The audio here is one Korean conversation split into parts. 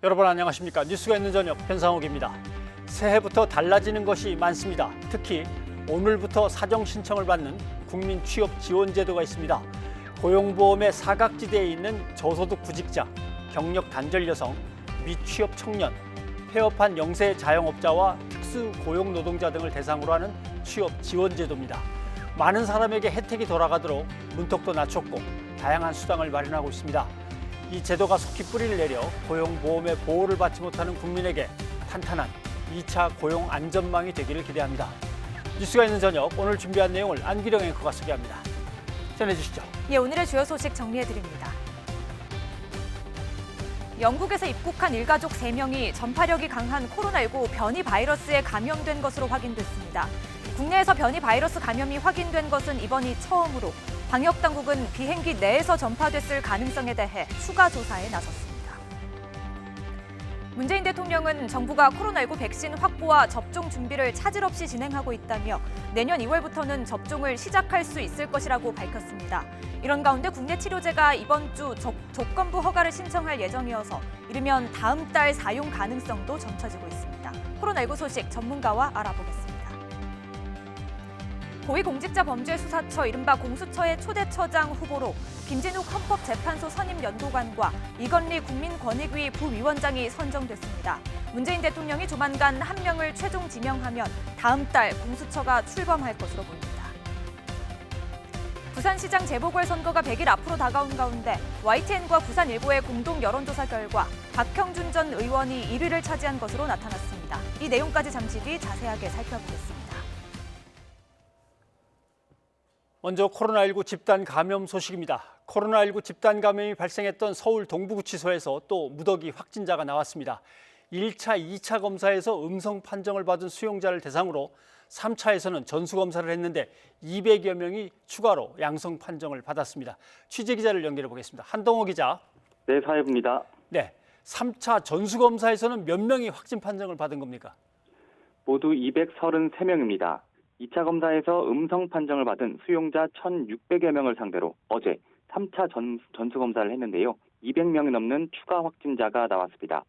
여러분 안녕하십니까? 뉴스가 있는 저녁 변상욱입니다. 새해부터 달라지는 것이 많습니다. 특히 오늘부터 사정 신청을 받는 국민 취업 지원 제도가 있습니다. 고용보험의 사각지대에 있는 저소득 구직자, 경력 단절 여성, 미취업 청년, 폐업한 영세 자영업자와 특수 고용 노동자 등을 대상으로 하는 취업 지원 제도입니다. 많은 사람에게 혜택이 돌아가도록 문턱도 낮췄고 다양한 수당을 마련하고 있습니다. 이 제도가 속히 뿌리를 내려 고용보험의 보호를 받지 못하는 국민에게 탄탄한 2차 고용 안전망이 되기를 기대합니다. 뉴스가 있는 저녁, 오늘 준비한 내용을 안기령 앵커가 소개합니다. 전해주시죠. 오늘의 주요 소식 정리해드립니다. 영국에서 입국한 일가족 3명이 전파력이 강한 코로나19 변이 바이러스에 감염된 것으로 확인됐습니다. 국내에서 변이 바이러스 감염이 확인된 것은 이번이 처음으로 방역당국은 비행기 내에서 전파됐을 가능성에 대해 추가 조사에 나섰습니다. 문재인 대통령은 정부가 코로나19 백신 확보와 접종 준비를 차질 없이 진행하고 있다며 내년 2월부터는 접종을 시작할 수 있을 것이라고 밝혔습니다. 이런 가운데 국내 치료제가 이번 주 조건부 허가를 신청할 예정이어서 이르면 다음 달 사용 가능성도 점쳐지고 있습니다. 코로나19 소식 전문가와 알아보겠습니다. 고위공직자범죄수사처 이른바 공수처의 초대처장 후보로 김진욱 헌법재판소 선임연구관과 이건리 국민권익위 부위원장이 선정됐습니다. 문재인 대통령이 조만간 한 명을 최종 지명하면 다음 달 공수처가 출범할 것으로 보입니다. 부산시장 재보궐선거가 100일 앞으로 다가온 가운데 YTN과 부산일보의 공동 여론조사 결과 박형준 전 의원이 1위를 차지한 것으로 나타났습니다. 이 내용까지 잠시 뒤 자세하게 살펴보겠습니다. 먼저 코로나19 집단 감염 소식입니다. 코로나19 집단 감염이 발생했던 서울 동부구치소에서 또 무더기 확진자가 나왔습니다. 1차, 2차 검사에서 음성 판정을 받은 수용자를 대상으로 3차에서는 전수검사를 했는데 200여 명이 추가로 양성 판정을 받았습니다. 취재기자를 연결해 보겠습니다. 한동호 기자. 네, 사회부입니다. 네, 3차 전수검사에서는 몇 명이 확진 판정을 받은 겁니까? 모두 233명입니다. 2차 검사에서 음성 판정을 받은 수용자 1,600여 명을 상대로 어제 3차 전수검사를 했는데요. 200명이 넘는 추가 확진자가 나왔습니다.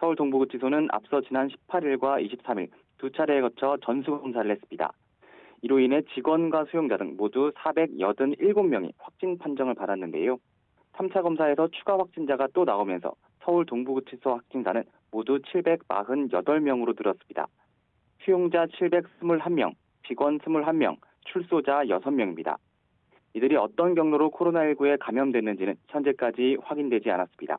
서울 동부구치소는 앞서 지난 18일과 23일 두 차례에 거쳐 전수검사를 했습니다. 이로 인해 직원과 수용자 등 모두 487명이 확진 판정을 받았는데요. 3차 검사에서 추가 확진자가 또 나오면서 서울 동부구치소 확진자는 모두 748명으로 늘었습니다. 수용자 721명, 직원 21명, 출소자 6명입니다. 이들이 어떤 경로로 코로나19에 감염됐는지는 현재까지 확인되지 않았습니다.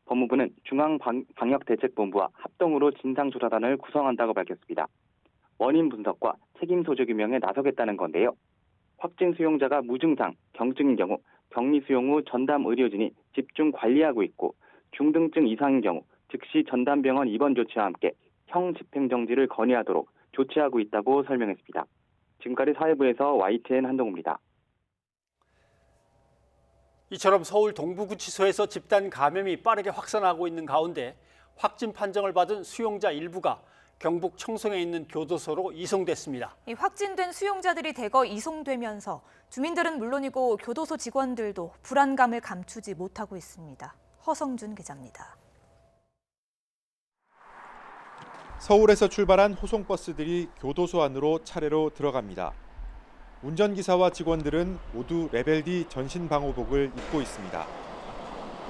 법무부는 중앙방역대책본부와 합동으로 진상조사단을 구성한다고 밝혔습니다. 원인 분석과 책임 소재 규명에 나서겠다는 건데요. 확진 수용자가 무증상, 경증인 경우 격리 수용 후 전담 의료진이 집중 관리하고 있고 중등증 이상인 경우 즉시 전담병원 입원 조치와 함께 형 집행정지를 건의하도록 조치하고 있다고 설명했습니다. 지금까지 사회부에서 YTN 한동우입니다. 이처럼 서울 동부구치소에서 집단 감염이 빠르게 확산하고 있는 가운데 확진 판정을 받은 수용자 일부가 경북 청송에 있는 교도소로 이송됐습니다. 확진된 수용자들이 대거 이송되면서 주민들은 물론이고 교도소 직원들도 불안감을 감추지 못하고 있습니다. 허성준 기자입니다. 서울에서 출발한 호송버스들이 교도소 안으로 차례로 들어갑니다. 운전기사와 직원들은 모두 레벨 D 전신방호복을 입고 있습니다.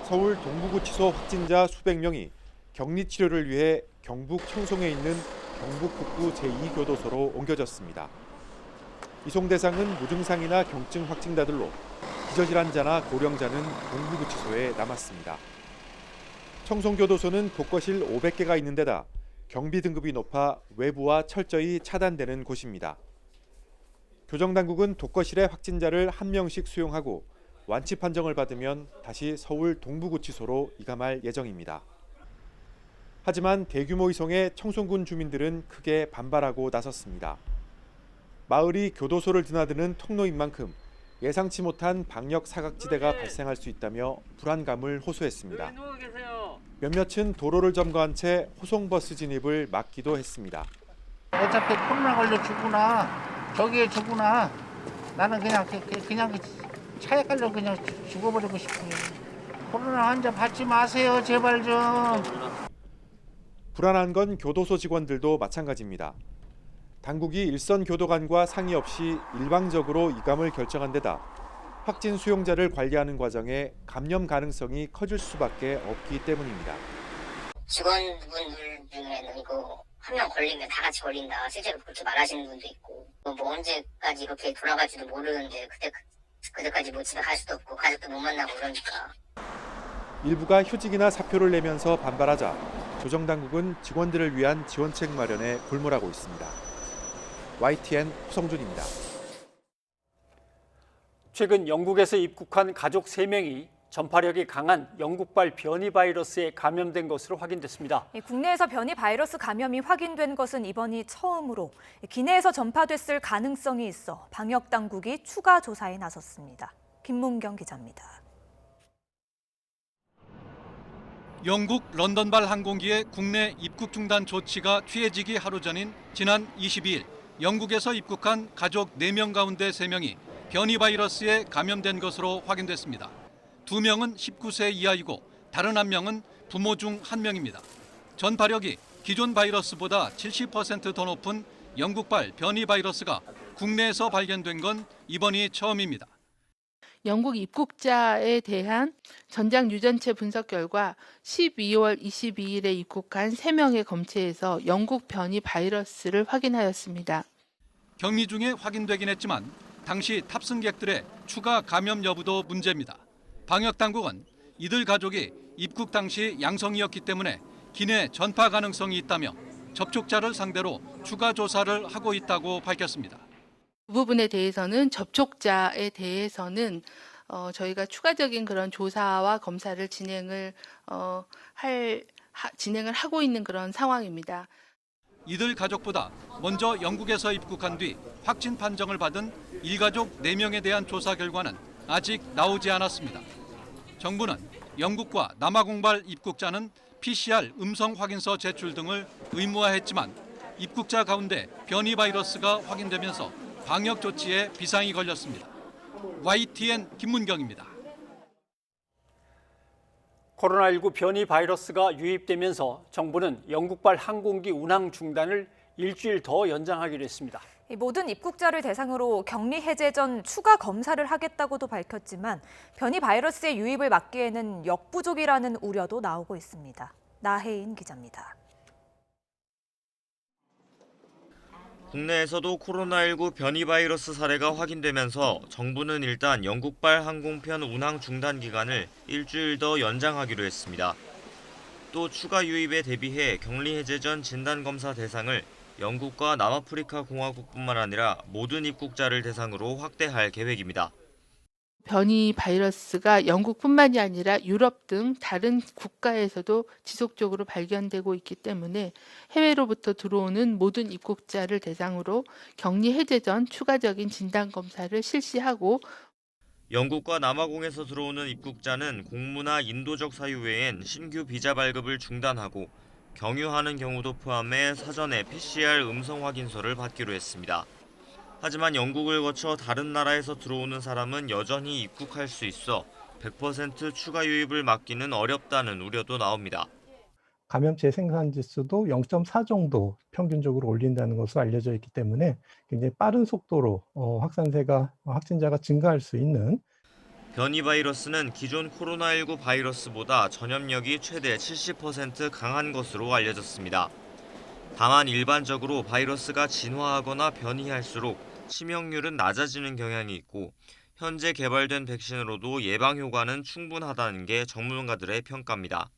서울 동부구치소 확진자 수백 명이 격리치료를 위해 경북 청송에 있는 경북북부 제2교도소로 옮겨졌습니다. 이송 대상은 무증상이나 경증 확진자들로 기저질환자나 고령자는 동부구치소에 남았습니다. 청송교도소는 독거실 500개가 있는 데다 경비 등급이 높아 외부와 철저히 차단되는 곳입니다. 교정당국은 독거실에 확진자를 한 명씩 수용하고 완치 판정을 받으면 다시 서울 동부구치소로 이감할 예정입니다. 하지만 대규모 이송에 청송군 주민들은 크게 반발하고 나섰습니다. 마을이 교도소를 드나드는 통로인 만큼 예상치 못한 방역 사각지대가 발생할 수 있다며 불안감을 호소했습니다. 몇몇은 도로를 점거한 채 호송버스 진입을 막기도 했습니다. 어차피 코로나 걸려 죽구나. 저기에 죽구나. 나는 그냥 차에 깔려 그냥 죽어버리고 싶어요. 코로나 환자 받지 마세요, 제발 좀. 불안한 건 교도소 직원들도 마찬가지입니다. 당국이 일선 교도관과 상의 없이 일방적으로 입감을 결정한 데다 확진 수용자를 관리하는 과정에 감염 가능성이 커질 수밖에 없기 때문입니다. 직원분들 중에는 이거 한 명 걸리면 다 같이 걸린다. 실제로 그렇게 말하시는 분도 있고 뭐 언제까지 이렇게 돌아갈지도 모르는데 그때까지 뭐 집에 갈 수도 없고 가족도 못 만나고 그러니까. 일부가 휴직이나 사표를 내면서 반발하자 조정당국은 직원들을 위한 지원책 마련에 골몰하고 있습니다. YTN 후성준입니다. 최근 영국에서 입국한 가족 3명이 전파력이 강한 영국발 변이 바이러스에 감염된 것으로 확인됐습니다. 국내에서 변이 바이러스 감염이 확인된 것은 이번이 처음으로 기내에서 전파됐을 가능성이 있어 방역 당국이 추가 조사에 나섰습니다. 김문경 기자입니다. 영국 런던발 항공기의 국내 입국 중단 조치가 취해지기 하루 전인 지난 22일 영국에서 입국한 가족 4명 가운데 3명이 변이 바이러스에 감염된 것으로 확인됐습니다. 2명은 19세 이하이고 다른 1명은 부모 중 1명입니다. 전파력이 기존 바이러스보다 70% 더 높은 영국발 변이 바이러스가 국내에서 발견된 건 이번이 처음입니다. 영국 입국자에 대한 전장 유전체 분석 결과 12월 22일에 입국한 3명의 검체에서 영국 변이 바이러스를 확인하였습니다. 격리 중에 확인되긴 했지만 당시 탑승객들의 추가 감염 여부도 문제입니다. 방역당국은 이들 가족이 입국 당시 양성이었기 때문에 기내 전파 가능성이 있다며 접촉자를 상대로 추가 조사를 하고 있다고 밝혔습니다. 그 부분에 대해서는 접촉자에 대해서는 저희가 추가적인 그런 조사와 검사를 진행을 하고 있는 그런 상황입니다. 이들 가족보다 먼저 영국에서 입국한 뒤 확진 판정을 받은 일가족 4명에 대한 조사 결과는 아직 나오지 않았습니다. 정부는 영국과 남아공발 입국자는 PCR 음성 확인서 제출 등을 의무화했지만 입국자 가운데 변이 바이러스가 확인되면서 방역 조치에 비상이 걸렸습니다. YTN 김문경입니다. 코로나19 변이 바이러스가 유입되면서 정부는 영국발 항공기 운항 중단을 일주일 더 연장하기로 했습니다. 모든 입국자를 대상으로 격리 해제 전 추가 검사를 하겠다고도 밝혔지만 변이 바이러스의 유입을 막기에는 역부족이라는 우려도 나오고 있습니다. 나혜인 기자입니다. 국내에서도 코로나19 변이 바이러스 사례가 확인되면서 정부는 일단 영국발 항공편 운항 중단 기간을 일주일 더 연장하기로 했습니다. 또 추가 유입에 대비해 격리 해제 전 진단검사 대상을 영국과 남아프리카 공화국뿐만 아니라 모든 입국자를 대상으로 확대할 계획입니다. 변이 바이러스가 영국뿐만이 아니라 유럽 등 다른 국가에서도 지속적으로 발견되고 있기 때문에 해외로부터 들어오는 모든 입국자를 대상으로 격리 해제 전 추가적인 진단검사를 실시하고 영국과 남아공에서 들어오는 입국자는 공무나 인도적 사유 외엔 신규 비자 발급을 중단하고 경유하는 경우도 포함해 사전에 PCR 음성 확인서를 받기로 했습니다. 하지만 영국을 거쳐 다른 나라에서 들어오는 사람은 여전히 입국할 수 있어 100% 추가 유입을 막기는 어렵다는 우려도 나옵니다. 감염체 생산 지수도 0.4 정도 평균적으로 올린다는 것으로 알려져 있기 때문에 굉장히 빠른 속도로 확진자가 증가할 수 있는 변이 바이러스는 기존 코로나19 바이러스보다 전염력이 최대 70% 강한 것으로 알려졌습니다. 다만 일반적으로 바이러스가 진화하거나 변이할수록 치명률은 낮아지는 경향이 있고 현재 개발된 백신으로도 예방 효과는 충분하다는 게 전문가들의 평가입니다.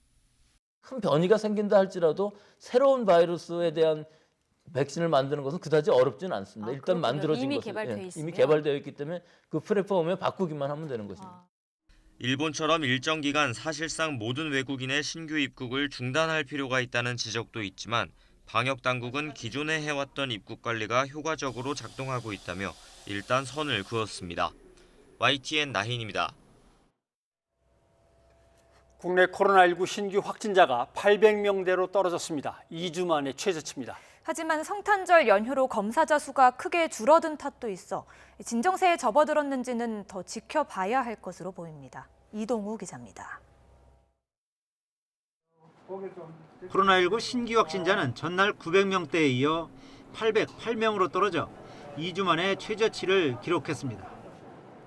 큰 변이가 생긴다 할지라도 새로운 바이러스에 대한 백신을 만드는 것은 그다지 어렵지는 않습니다. 일단 그렇군요. 만들어진 이미 것은 개발되어 있으면. 이미 개발되어 있기 때문에 그 플랫폼에 바꾸기만 하면 되는 것입니다. 일본처럼 일정 기간 사실상 모든 외국인의 신규 입국을 중단할 필요가 있다는 지적도 있지만 방역 당국은 기존에 해왔던 입국 관리가 효과적으로 작동하고 있다며 일단 선을 그었습니다. YTN 나힌입니다. 국내 코로나19 신규 확진자가 800명대로 떨어졌습니다. 2주 만에 최저치입니다. 하지만 성탄절 연휴로 검사자 수가 크게 줄어든 탓도 있어 진정세에 접어들었는지는 더 지켜봐야 할 것으로 보입니다. 이동우 기자입니다. 코로나19 신규 확진자는 전날 900명대에 이어 808명으로 떨어져 2주 만에 최저치를 기록했습니다.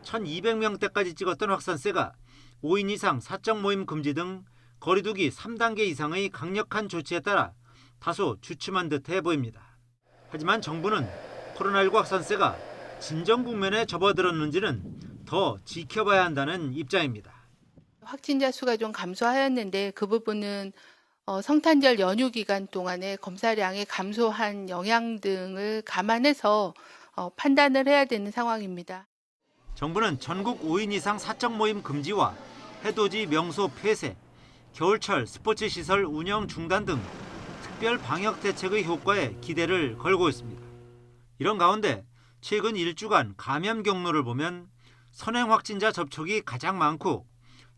1200명대까지 찍었던 확산세가 5인 이상 사적 모임 금지 등 거리두기 3단계 이상의 강력한 조치에 따라 다소 주춤한 듯해 보입니다. 하지만 정부는 코로나19 확산세가 진정 국면에 접어들었는지는 더 지켜봐야 한다는 입장입니다. 확진자 수가 좀 감소하였는데 그 부분은 성탄절 연휴 기간 동안에 검사량이 감소한 영향 등을 감안해서 판단을 해야 되는 상황입니다. 정부는 전국 5인 이상 사적 모임 금지와 해돋이 명소 폐쇄, 겨울철 스포츠 시설 운영 중단 등 특별 방역 대책의 효과에 기대를 걸고 있습니다. 이런 가운데 최근 1주간 감염 경로를 보면 선행 확진자 접촉이 가장 많고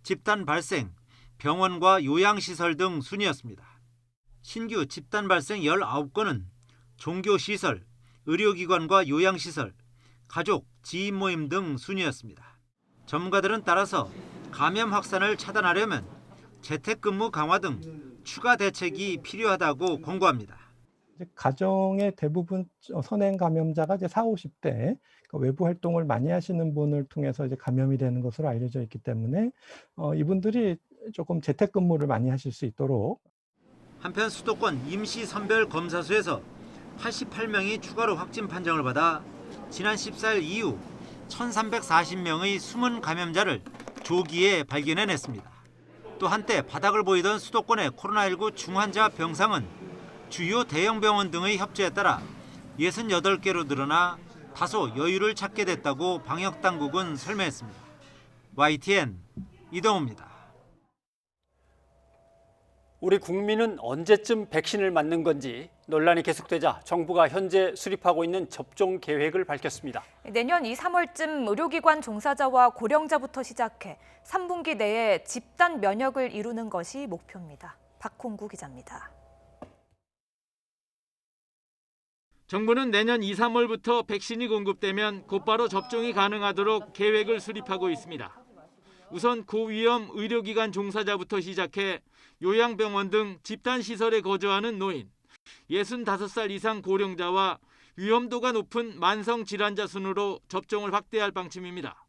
집단 발생, 병원과 요양시설 등 순이었습니다. 신규 집단 발생 19건은 종교시설, 의료기관과 요양시설, 가족, 지인 모임 등 순이었습니다. 전문가들은 따라서 감염 확산을 차단하려면 재택근무 강화 등 추가 대책이 필요하다고 권고합니다. 가정의 대부분 선행 감염자가 이제 40, 50대 외부 활동을 많이 하시는 분을 통해서 이제 감염이 되는 것으로 알려져 있기 때문에 이분들이 조금 재택근무를 많이 하실 수 있도록. 한편 수도권 임시선별검사소에서 88명이 추가로 확진 판정을 받아 지난 14일 이후 1,340명의 숨은 감염자를 조기에 발견해냈습니다. 또 한때 바닥을 보이던 수도권의 코로나19 중환자 병상은 주요 대형 병원 등의 협조에 따라 68개로 늘어나 다소 여유를 찾게 됐다고 방역당국은 설명했습니다. YTN 이동호입니다. 우리 국민은 언제쯤 백신을 맞는 건지 논란이 계속되자 정부가 현재 수립하고 있는 접종 계획을 밝혔습니다. 내년 2, 3월쯤 의료기관 종사자와 고령자부터 시작해 3분기 내에 집단 면역을 이루는 것이 목표입니다. 박홍구 기자입니다. 정부는 내년 2, 3월부터 백신이 공급되면 곧바로 접종이 가능하도록 계획을 수립하고 있습니다. 우선 고위험 의료기관 종사자부터 시작해 요양병원 등 집단시설에 거주하는 노인, 65살 이상 고령자와 위험도가 높은 만성질환자 순으로 접종을 확대할 방침입니다.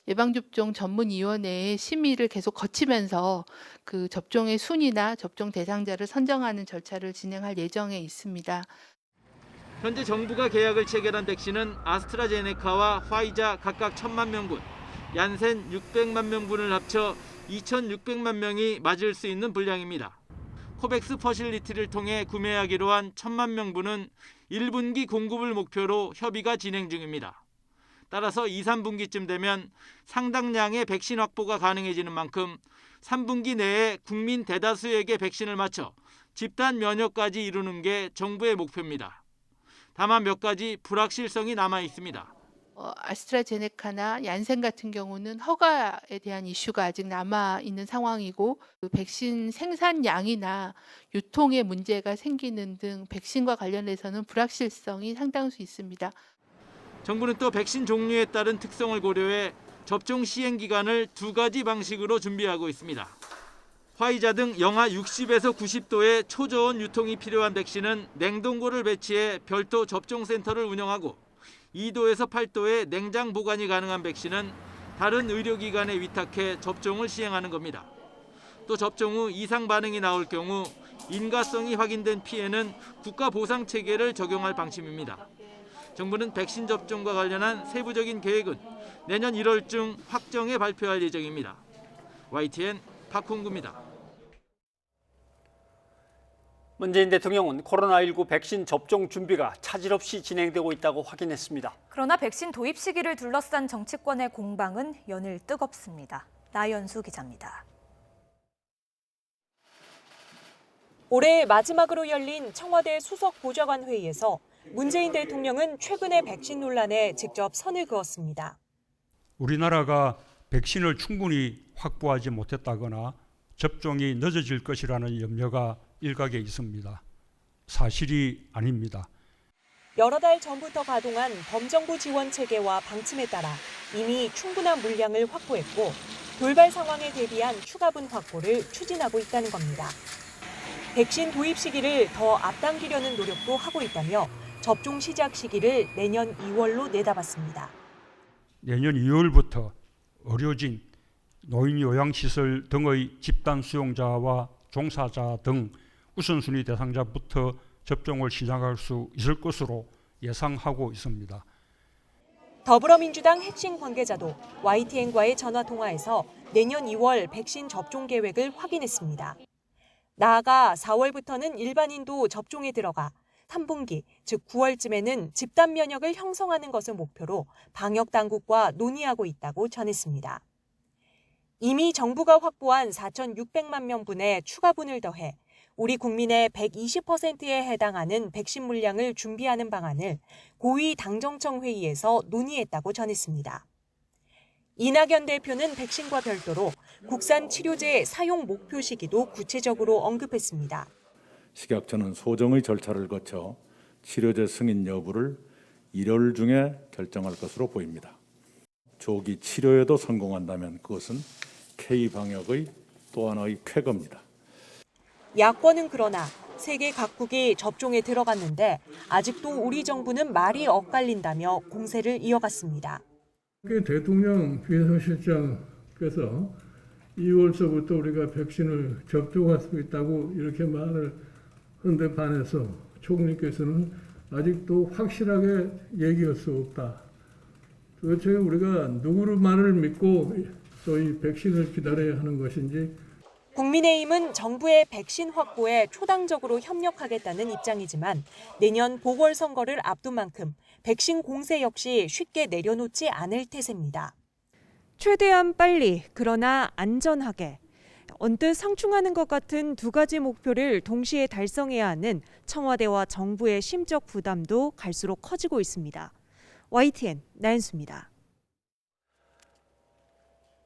예방접종 전문위원회의 심의를 계속 거치면서 그 접종의 순위나 접종 대상자를 선정하는 절차를 진행할 예정에 있습니다. 현재 정부가 계약을 체결한 백신은 아스트라제네카와 화이자 각각 1,000만 명분, 얀센 600만 명분을 합쳐 2,600만 명이 맞을 수 있는 분량입니다. 코백스 퍼실리티를 통해 구매하기로 한 1,000만 명분은 1분기 공급을 목표로 협의가 진행 중입니다. 따라서 2, 3분기쯤 되면 상당량의 백신 확보가 가능해지는 만큼 3분기 내에 국민 대다수에게 백신을 맞춰 집단 면역까지 이루는 게 정부의 목표입니다. 다만 몇 가지 불확실성이 남아 있습니다. 아스트라제네카나 얀센 같은 경우는 허가에 대한 이슈가 아직 남아 있는 상황이고 그 백신 생산량이나 유통에 문제가 생기는 등 백신과 관련해서는 불확실성이 상당수 있습니다. 정부는 또 백신 종류에 따른 특성을 고려해 접종 시행 기간을 2가지 방식으로 준비하고 있습니다. 화이자 등 영하 60에서 90도의 초저온 유통이 필요한 백신은 냉동고를 배치해 별도 접종센터를 운영하고 2도에서 8도의 냉장 보관이 가능한 백신은 다른 의료기관에 위탁해 접종을 시행하는 겁니다. 또 접종 후 이상 반응이 나올 경우 인가성이 확인된 피해는 국가 보상 체계를 적용할 방침입니다. 정부는 백신 접종과 관련한 세부적인 계획은 내년 1월중 확정해 발표할 예정입니다. YTN 박홍구입니다. 문재인 대통령은 코로나19 백신 접종 준비가 차질 없이 진행되고 있다고 확인했습니다. 그러나 백신 도입 시기를 둘러싼 정치권의 공방은 연일 뜨겁습니다. 나연수 기자입니다. 올해 마지막으로 열린 청와대 수석 보좌관 회의에서 문재인 대통령은 최근의 백신 논란에 직접 선을 그었습니다. 우리나라가 백신을 충분히 확보하지 못했다거나 접종이 늦어질 것이라는 염려가 일각에 있습니다. 사실이 아닙니다. 여러 달 전부터 가동한 범정부 지원 체계와 방침에 따라 이미 충분한 물량을 확보했고 돌발 상황에 대비한 추가분 확보를 추진하고 있다는 겁니다. 백신 도입 시기를 더 앞당기려는 노력도 하고 있다며 접종 시작 시기를 내년 2월로 내다봤습니다. 내년 2월부터 의료진, 노인 요양시설 등의 집단 수용자와 종사자 등 우선순위 대상자부터 접종을 시작할 수 있을 것으로 예상하고 있습니다. 더불어민주당 핵심 관계자도 YTN과의 전화 통화에서 내년 2월 백신 접종 계획을 확인했습니다. 나아가 4월부터는 일반인도 접종에 들어가 3분기, 즉 9월쯤에는 집단 면역을 형성하는 것을 목표로 방역 당국과 논의하고 있다고 전했습니다. 이미 정부가 확보한 4,600만 명분의 추가분을 더해 우리 국민의 120%에 해당하는 백신 물량을 준비하는 방안을 고위 당정청 회의에서 논의했다고 전했습니다. 이낙연 대표는 백신과 별도로 국산 치료제 사용 목표 시기도 구체적으로 언급했습니다. 식약처는 소정의 절차를 거쳐 치료제 승인 여부를 1월 중에 결정할 것으로 보입니다. 조기 치료에도 성공한다면 그것은 K방역의 또 하나의 쾌거입니다. 야권은 그러나 세계 각국이 접종에 들어갔는데 아직도 우리 정부는 말이 엇갈린다며 공세를 이어갔습니다. 대통령 비서실장께서 2월서부터 우리가 백신을 접종할 수 있다고 이렇게 말을 한데 반해서 총리께서는 아직도 확실하게 얘기할 수 없다. 도대체 우리가 누구의 말을 믿고 또 이 백신을 기다려야 하는 것인지. 국민의힘은 정부의 백신 확보에 초당적으로 협력하겠다는 입장이지만 내년 보궐선거를 앞둔 만큼 백신 공세 역시 쉽게 내려놓지 않을 태세입니다. 최대한 빨리 그러나 안전하게 언뜻 상충하는 것 같은 두 가지 목표를 동시에 달성해야 하는 청와대와 정부의 심적 부담도 갈수록 커지고 있습니다. YTN 나연수입니다.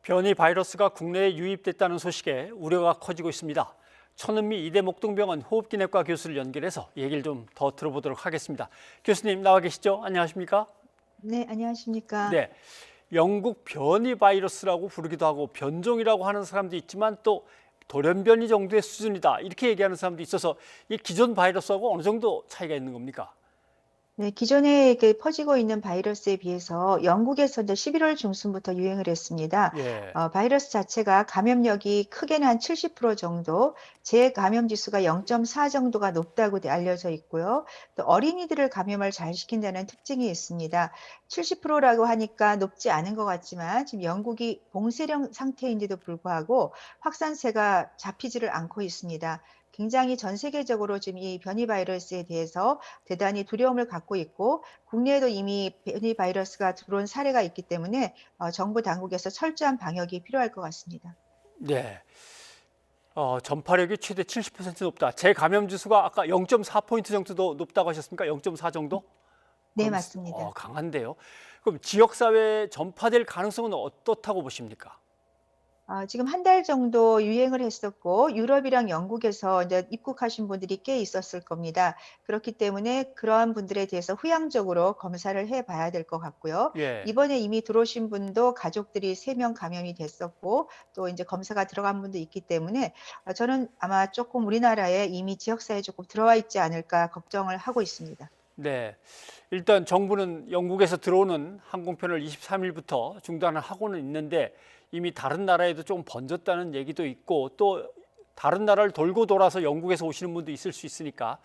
변이 바이러스가 국내에 유입됐다는 소식에 우려가 커지고 있습니다. 천은미 이대 목동병원 호흡기내과 교수를 연결해서 얘기를 좀 더 들어보도록 하겠습니다. 교수님 나와 계시죠? 안녕하십니까? 네, 안녕하십니까? 네, 영국 변이 바이러스라고 부르기도 하고 변종이라고 하는 사람도 있지만 또 돌연변이 정도의 수준이다 이렇게 얘기하는 사람도 있어서 이 기존 바이러스하고 어느 정도 차이가 있는 겁니까? 네, 기존에 퍼지고 있는 바이러스에 비해서 영국에서 이제 11월 중순부터 유행을 했습니다. 예. 바이러스 자체가 감염력이 크게는 한 70% 정도, 재감염 지수가 0.4 정도가 높다고 알려져 있고요. 또 어린이들을 감염을 잘 시킨다는 특징이 있습니다. 70%라고 하니까 높지 않은 것 같지만 지금 영국이 봉쇄령 상태인데도 불구하고 확산세가 잡히지를 않고 있습니다. 굉장히 전 세계적으로 지금 이 변이 바이러스에 대해서 대단히 두려움을 갖고 있고 국내에도 이미 변이 바이러스가 들어온 사례가 있기 때문에 정부 당국에서 철저한 방역이 필요할 것 같습니다. 네, 전파력이 최대 70% 높다. 재감염 지수가 아까 0.4포인트 정도 높다고 하셨습니까? 0.4 정도? 네, 맞습니다. 강한데요. 그럼 지역사회에 전파될 가능성은 어떻다고 보십니까? 지금 한 달 정도 유행을 했었고 유럽이랑 영국에서 이제 입국하신 분들이 꽤 있었을 겁니다. 그렇기 때문에 그러한 분들에 대해서 후양적으로 검사를 해봐야 될 것 같고요. 예. 이번에 이미 들어오신 분도 가족들이 3명 감염이 됐었고 또 이제 검사가 들어간 분도 있기 때문에 저는 아마 조금 우리나라에 이미 지역사회에 조금 들어와 있지 않을까 걱정을 하고 있습니다. 네, 일단 정부는 영국에서 들어오는 항공편을 23일부터 중단을 하고는 있는데 이미 다른 나라에도 좀 번졌다는 얘기도 있고 또 다른 나라를 돌고 돌아서 영국에서 오시는 분도 있을 수 있으니까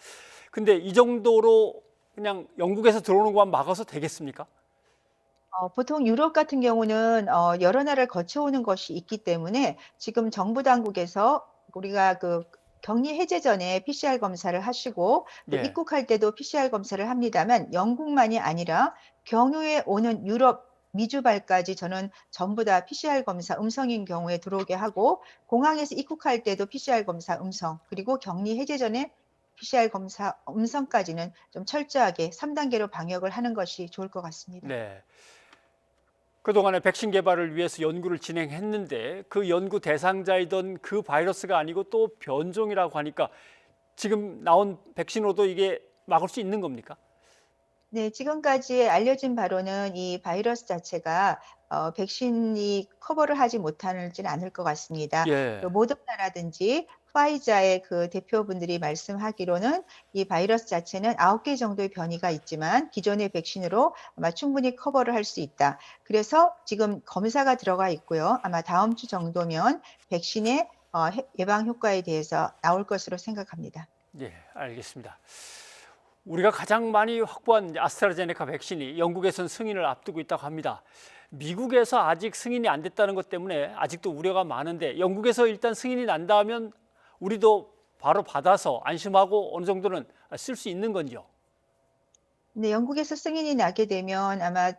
근데 이 정도로 그냥 영국에서 들어오는 것만 막아서 되겠습니까? 보통 유럽 같은 경우는 여러 나라를 거쳐오는 것이 있기 때문에 지금 정부 당국에서 우리가 격리 해제 전에 PCR 검사를 하시고 또 예. 입국할 때도 PCR 검사를 합니다만 영국만이 아니라 경유에 오는 유럽 미주발까지 저는 전부 다 PCR 검사 음성인 경우에 들어오게 하고 공항에서 입국할 때도 PCR 검사 음성 그리고 격리 해제 전에 PCR 검사 음성까지는 좀 철저하게 3단계로 방역을 하는 것이 좋을 것 같습니다. 네. 그동안에 백신 개발을 위해서 연구를 진행했는데 그 연구 대상자이던 그 바이러스가 아니고 또 변종이라고 하니까 지금 나온 백신으로도 이게 막을 수 있는 겁니까? 네, 지금까지 알려진 바로는 이 바이러스 자체가 백신이 커버를 하지 못하지는 않을 것 같습니다. 예. 모더나라든지 화이자의 그 대표분들이 말씀하기로는 이 바이러스 자체는 9개 정도의 변이가 있지만 기존의 백신으로 아마 충분히 커버를 할 수 있다. 그래서 지금 검사가 들어가 있고요. 아마 다음 주 정도면 백신의 예방 효과에 대해서 나올 것으로 생각합니다. 예, 알겠습니다. 우리가 가장 많이 확보한 아스트라제네카 백신이 영국에선 승인을 앞두고 있다고 합니다. 미국에서 아직 승인이 안 됐다는 것 때문에 아직도 우려가 많은데 영국에서 일단 승인이 난다면 우리도 바로 받아서 안심하고 어느 정도는 쓸 수 있는 건지요? 네, 영국에서 승인이 나게 되면 아마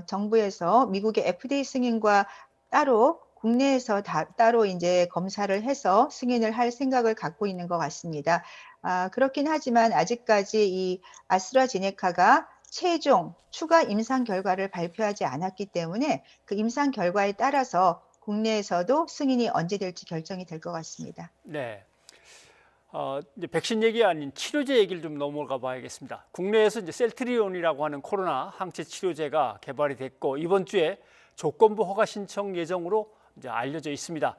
정부에서 미국의 FDA 승인과 따로 국내에서 따로 이제 검사를 해서 승인을 할 생각을 갖고 있는 것 같습니다. 그렇긴 하지만 아직까지 이 아스트라제네카가 최종 추가 임상 결과를 발표하지 않았기 때문에 그 임상 결과에 따라서 국내에서도 승인이 언제 될지 결정이 될 것 같습니다. 네. 이제 백신 얘기 아닌 치료제 얘기를 좀 넘어가 봐야겠습니다. 국내에서 이제 셀트리온이라고 하는 코로나 항체 치료제가 개발이 됐고 이번 주에 조건부 허가 신청 예정으로 이제 알려져 있습니다.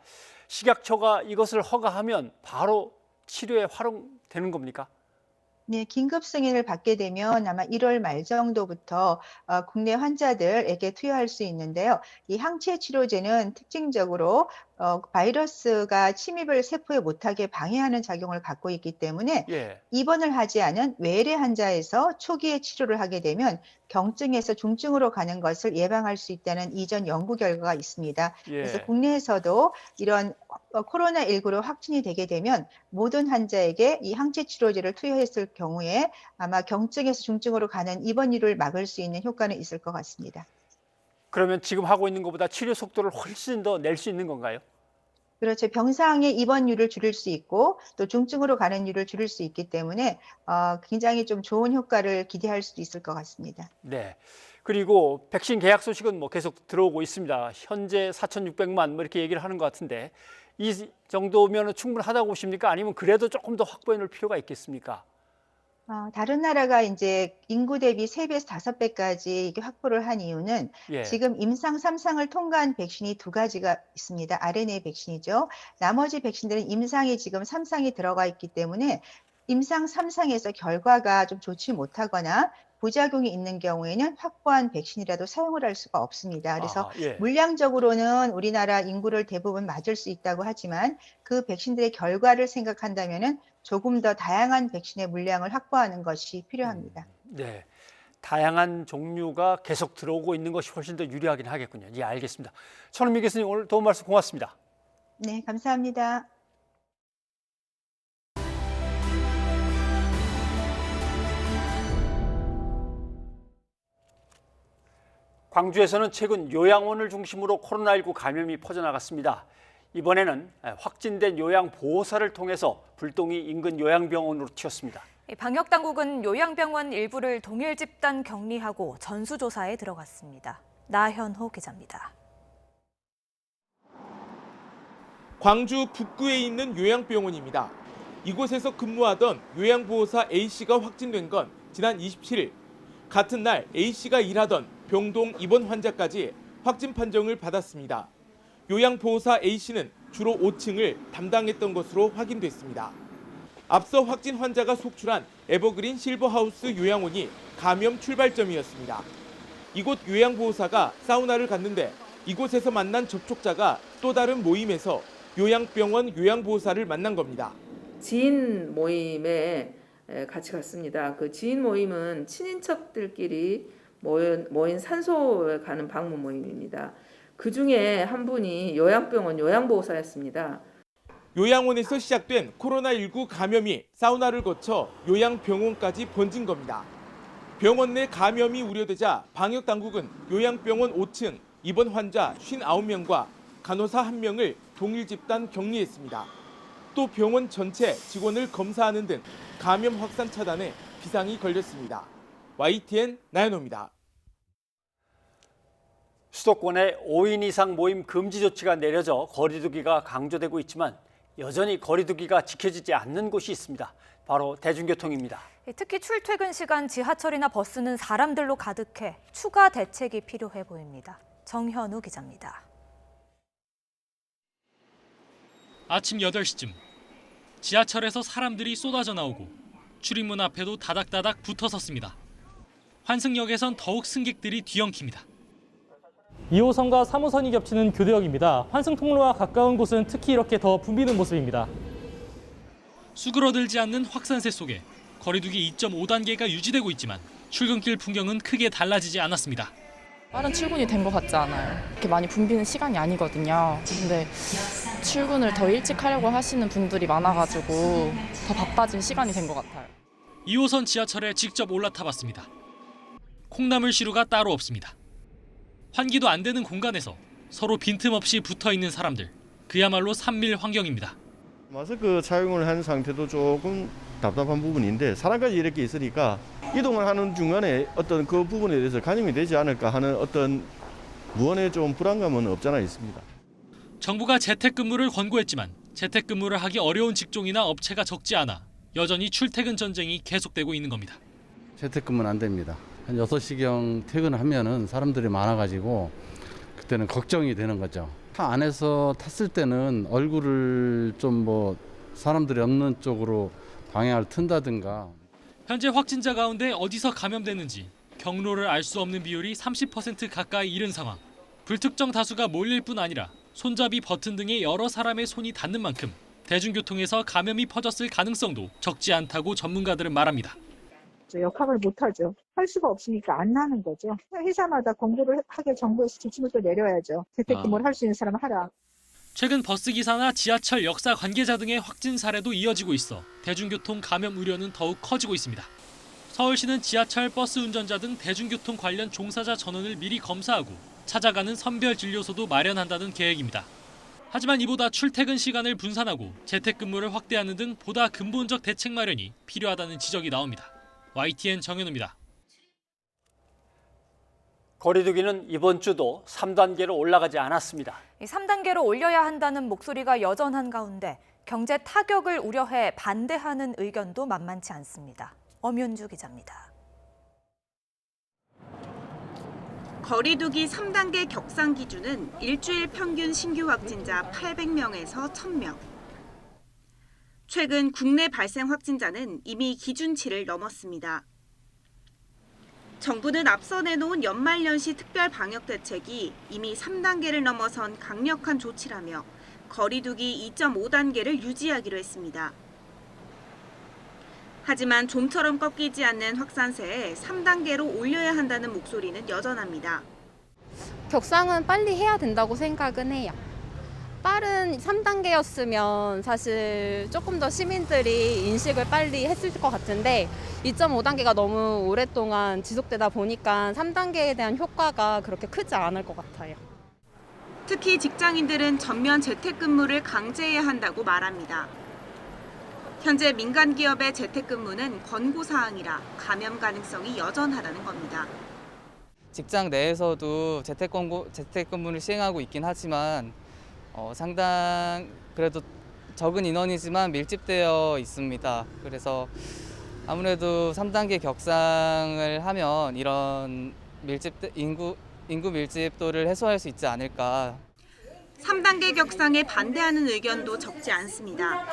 식약처가 이것을 허가하면 바로 치료에 활용되는 겁니까? 네, 긴급 승인을 받게 되면 아마 1월 말 정도부터 국내 환자들에게 투여할 수 있는데요. 이 항체 치료제는 특징적으로 바이러스가 침입을 세포에 못하게 방해하는 작용을 갖고 있기 때문에 입원을 하지 않은 외래 환자에서 초기에 치료를 하게 되면 경증에서 중증으로 가는 것을 예방할 수 있다는 이전 연구 결과가 있습니다. 그래서 국내에서도 이런 코로나19로 확진이 되게 되면 모든 환자에게 이 항체 치료제를 투여했을 경우에 아마 경증에서 중증으로 가는 입원율을 막을 수 있는 효과는 있을 것 같습니다. 그러면 지금 하고 있는 것보다 치료 속도를 훨씬 더 낼 수 있는 건가요? 그렇죠. 병상의 입원율을 줄일 수 있고 또 중증으로 가는 율을 줄일 수 있기 때문에 굉장히 좀 좋은 효과를 기대할 수도 있을 것 같습니다. 네. 그리고 백신 계약 소식은 뭐 계속 들어오고 있습니다. 현재 4,600만 뭐 이렇게 얘기를 하는 것 같은데 이 정도면 충분하다고 보십니까? 아니면 그래도 조금 더 확보해 놓을 필요가 있겠습니까? 다른 나라가 이제 인구 대비 3배에서 5배까지 이게 확보를 한 이유는 지금 임상 3상을 통과한 백신이 2가지가 있습니다. RNA 백신이죠. 나머지 백신들은 임상이 지금 3상이 들어가 있기 때문에 임상 3상에서 결과가 좀 좋지 못하거나 부작용이 있는 경우에는 확보한 백신이라도 사용을 할 수가 없습니다. 그래서 물량적으로는 우리나라 인구를 대부분 맞을 수 있다고 하지만 그 백신들의 결과를 생각한다면은 조금 더 다양한 백신의 물량을 확보하는 것이 필요합니다. 네, 다양한 종류가 계속 들어오고 있는 것이 훨씬 더 유리하긴 하겠군요. 예, 알겠습니다. 천은미 교수님 오늘 도움 말씀 고맙습니다. 네, 감사합니다. 광주에서는 최근 요양원을 중심으로 코로나19 감염이 퍼져나갔습니다. 이번에는 확진된 요양보호사를 통해서 불똥이 인근 요양병원으로 튀었습니다. 방역당국은 요양병원 일부를 동일 집단 격리하고 전수조사에 들어갔습니다. 나현호 기자입니다. 광주 북구에 있는 요양병원입니다. 이곳에서 근무하던 요양보호사 A씨가 확진된 건 지난 27일. 같은 날 A씨가 일하던 병동 입원 환자까지 확진 판정을 받았습니다. 요양보호사 A씨는 주로 5층을 담당했던 것으로 확인됐습니다. 앞서 확진 환자가 속출한 에버그린 실버하우스 요양원이 감염 출발점이었습니다. 이곳 요양보호사가 사우나를 갔는데 이곳에서 만난 접촉자가 또 다른 모임에서 요양병원 요양보호사를 만난 겁니다. 지인 모임에 같이 갔습니다. 그 지인 모임은 친인척들끼리 모인 산소에 가는 방문 모임입니다. 그 중에 한 분이 요양병원 요양보호사였습니다. 요양원에서 시작된 코로나19 감염이 사우나를 거쳐 요양병원까지 번진 겁니다. 병원 내 감염이 우려되자 방역당국은 요양병원 5층 입원 환자 59명과 간호사 1명을 동일 집단 격리했습니다. 또 병원 전체 직원을 검사하는 등 감염 확산 차단에 비상이 걸렸습니다. YTN 나연호입니다. 수도권에 5인 이상 모임 금지 조치가 내려져 거리두기가 강조되고 있지만 여전히 거리두기가 지켜지지 않는 곳이 있습니다. 바로 대중교통입니다. 특히 출퇴근 시간 지하철이나 버스는 사람들로 가득해 추가 대책이 필요해 보입니다. 정현우 기자입니다. 아침 8시쯤 지하철에서 사람들이 쏟아져 나오고 출입문 앞에도 다닥다닥 붙어 섰습니다. 환승역에선 더욱 승객들이 뒤엉킵니다. 2호선과 3호선이 겹치는 교대역입니다. 환승 통로와 가까운 곳은 특히 이렇게 더 붐비는 모습입니다. 수그러들지 않는 확산세 속에 거리두기 2.5단계가 유지되고 있지만 출근길 풍경은 크게 달라지지 않았습니다. 빠른 출근이 된 것 같지 않아요. 이렇게 많이 붐비는 시간이 아니거든요. 근데 출근을 더 일찍 하려고 하시는 분들이 많아가지고 더 바빠진 시간이 된 것 같아요. 2호선 지하철에 직접 올라타봤습니다. 콩나물 시루가 따로 없습니다. 환기도 안 되는 공간에서 서로 빈틈없이 붙어있는 사람들. 그야말로 산밀 환경입니다. 마스크 착용을 한 상태도 조금 답답한 부분인데 사람까지 이렇게 있으니까 이동을 하는 중간에 어떤 그 부분에 대해서 감염이 되지 않을까 하는 어떤 무언의 좀 불안감은 없잖아 있습니다. 정부가 재택근무를 권고했지만 재택근무를 하기 어려운 직종이나 업체가 적지 않아 여전히 출퇴근 전쟁이 계속되고 있는 겁니다. 재택근무는 안 됩니다. 한 6시경 퇴근하면은 사람들이 많아가지고 그때는 걱정이 되는 거죠. 차 안에서 탔을 때는 얼굴을 좀 사람들이 없는 쪽으로 방향을 튼다든가. 현재 확진자 가운데 어디서 감염됐는지 경로를 알 수 없는 비율이 30% 가까이 이른 상황. 불특정 다수가 몰릴 뿐 아니라 손잡이 버튼 등에 여러 사람의 손이 닿는 만큼 대중교통에서 감염이 퍼졌을 가능성도 적지 않다고 전문가들은 말합니다. 역학을 못하죠. 할 수가 없으니까 안 나는 거죠. 회사마다 공고를 하게 정부에서 지침을 또 내려야죠. 재택근무를 할 수 있는 사람은 하라. 최근 버스기사나 지하철 역사 관계자 등의 확진 사례도 이어지고 있어 대중교통 감염 우려는 더욱 커지고 있습니다. 서울시는 지하철 버스 운전자 등 대중교통 관련 종사자 전원을 미리 검사하고 찾아가는 선별 진료소도 마련한다는 계획입니다. 하지만 이보다 출퇴근 시간을 분산하고 재택근무를 확대하는 등 보다 근본적 대책 마련이 필요하다는 지적이 나옵니다. YTN 정현우입니다. 거리두기는 이번 주도 3단계로 올라가지 않았습니다. 3단계로 올려야 한다는 목소리가 여전한 가운데 경제 타격을 우려해 반대하는 의견도 만만치 않습니다. 엄윤주 기자입니다. 거리두기 3단계 격상 기준은 일주일 평균 신규 확진자 800명에서 1000명. 최근 국내 발생 확진자는 이미 기준치를 넘었습니다. 정부는 앞서 내놓은 연말연시 특별 방역 대책이 이미 3단계를 넘어선 강력한 조치라며 거리두기 2.5단계를 유지하기로 했습니다. 하지만 좀처럼 꺾이지 않는 확산세에 3단계로 올려야 한다는 목소리는 여전합니다. 격상은 빨리 해야 된다고 생각은 해요. 빠른 3단계였으면 사실 조금 더 시민들이 인식을 빨리 했을 것 같은데 2.5단계가 너무 오랫동안 지속되다 보니까 3단계에 대한 효과가 그렇게 크지 않을 것 같아요. 특히 직장인들은 전면 재택근무를 강제해야 한다고 말합니다. 현재 민간 기업의 재택근무는 권고사항이라 감염 가능성이 여전하다는 겁니다. 직장 내에서도 재택근무를 시행하고 있긴 하지만 상당 그래도 적은 인원이지만 밀집되어 있습니다. 그래서 아무래도 3단계 격상을 하면 이런 인구 밀집도를 해소할 수 있지 않을까. 3단계 격상에 반대하는 의견도 적지 않습니다.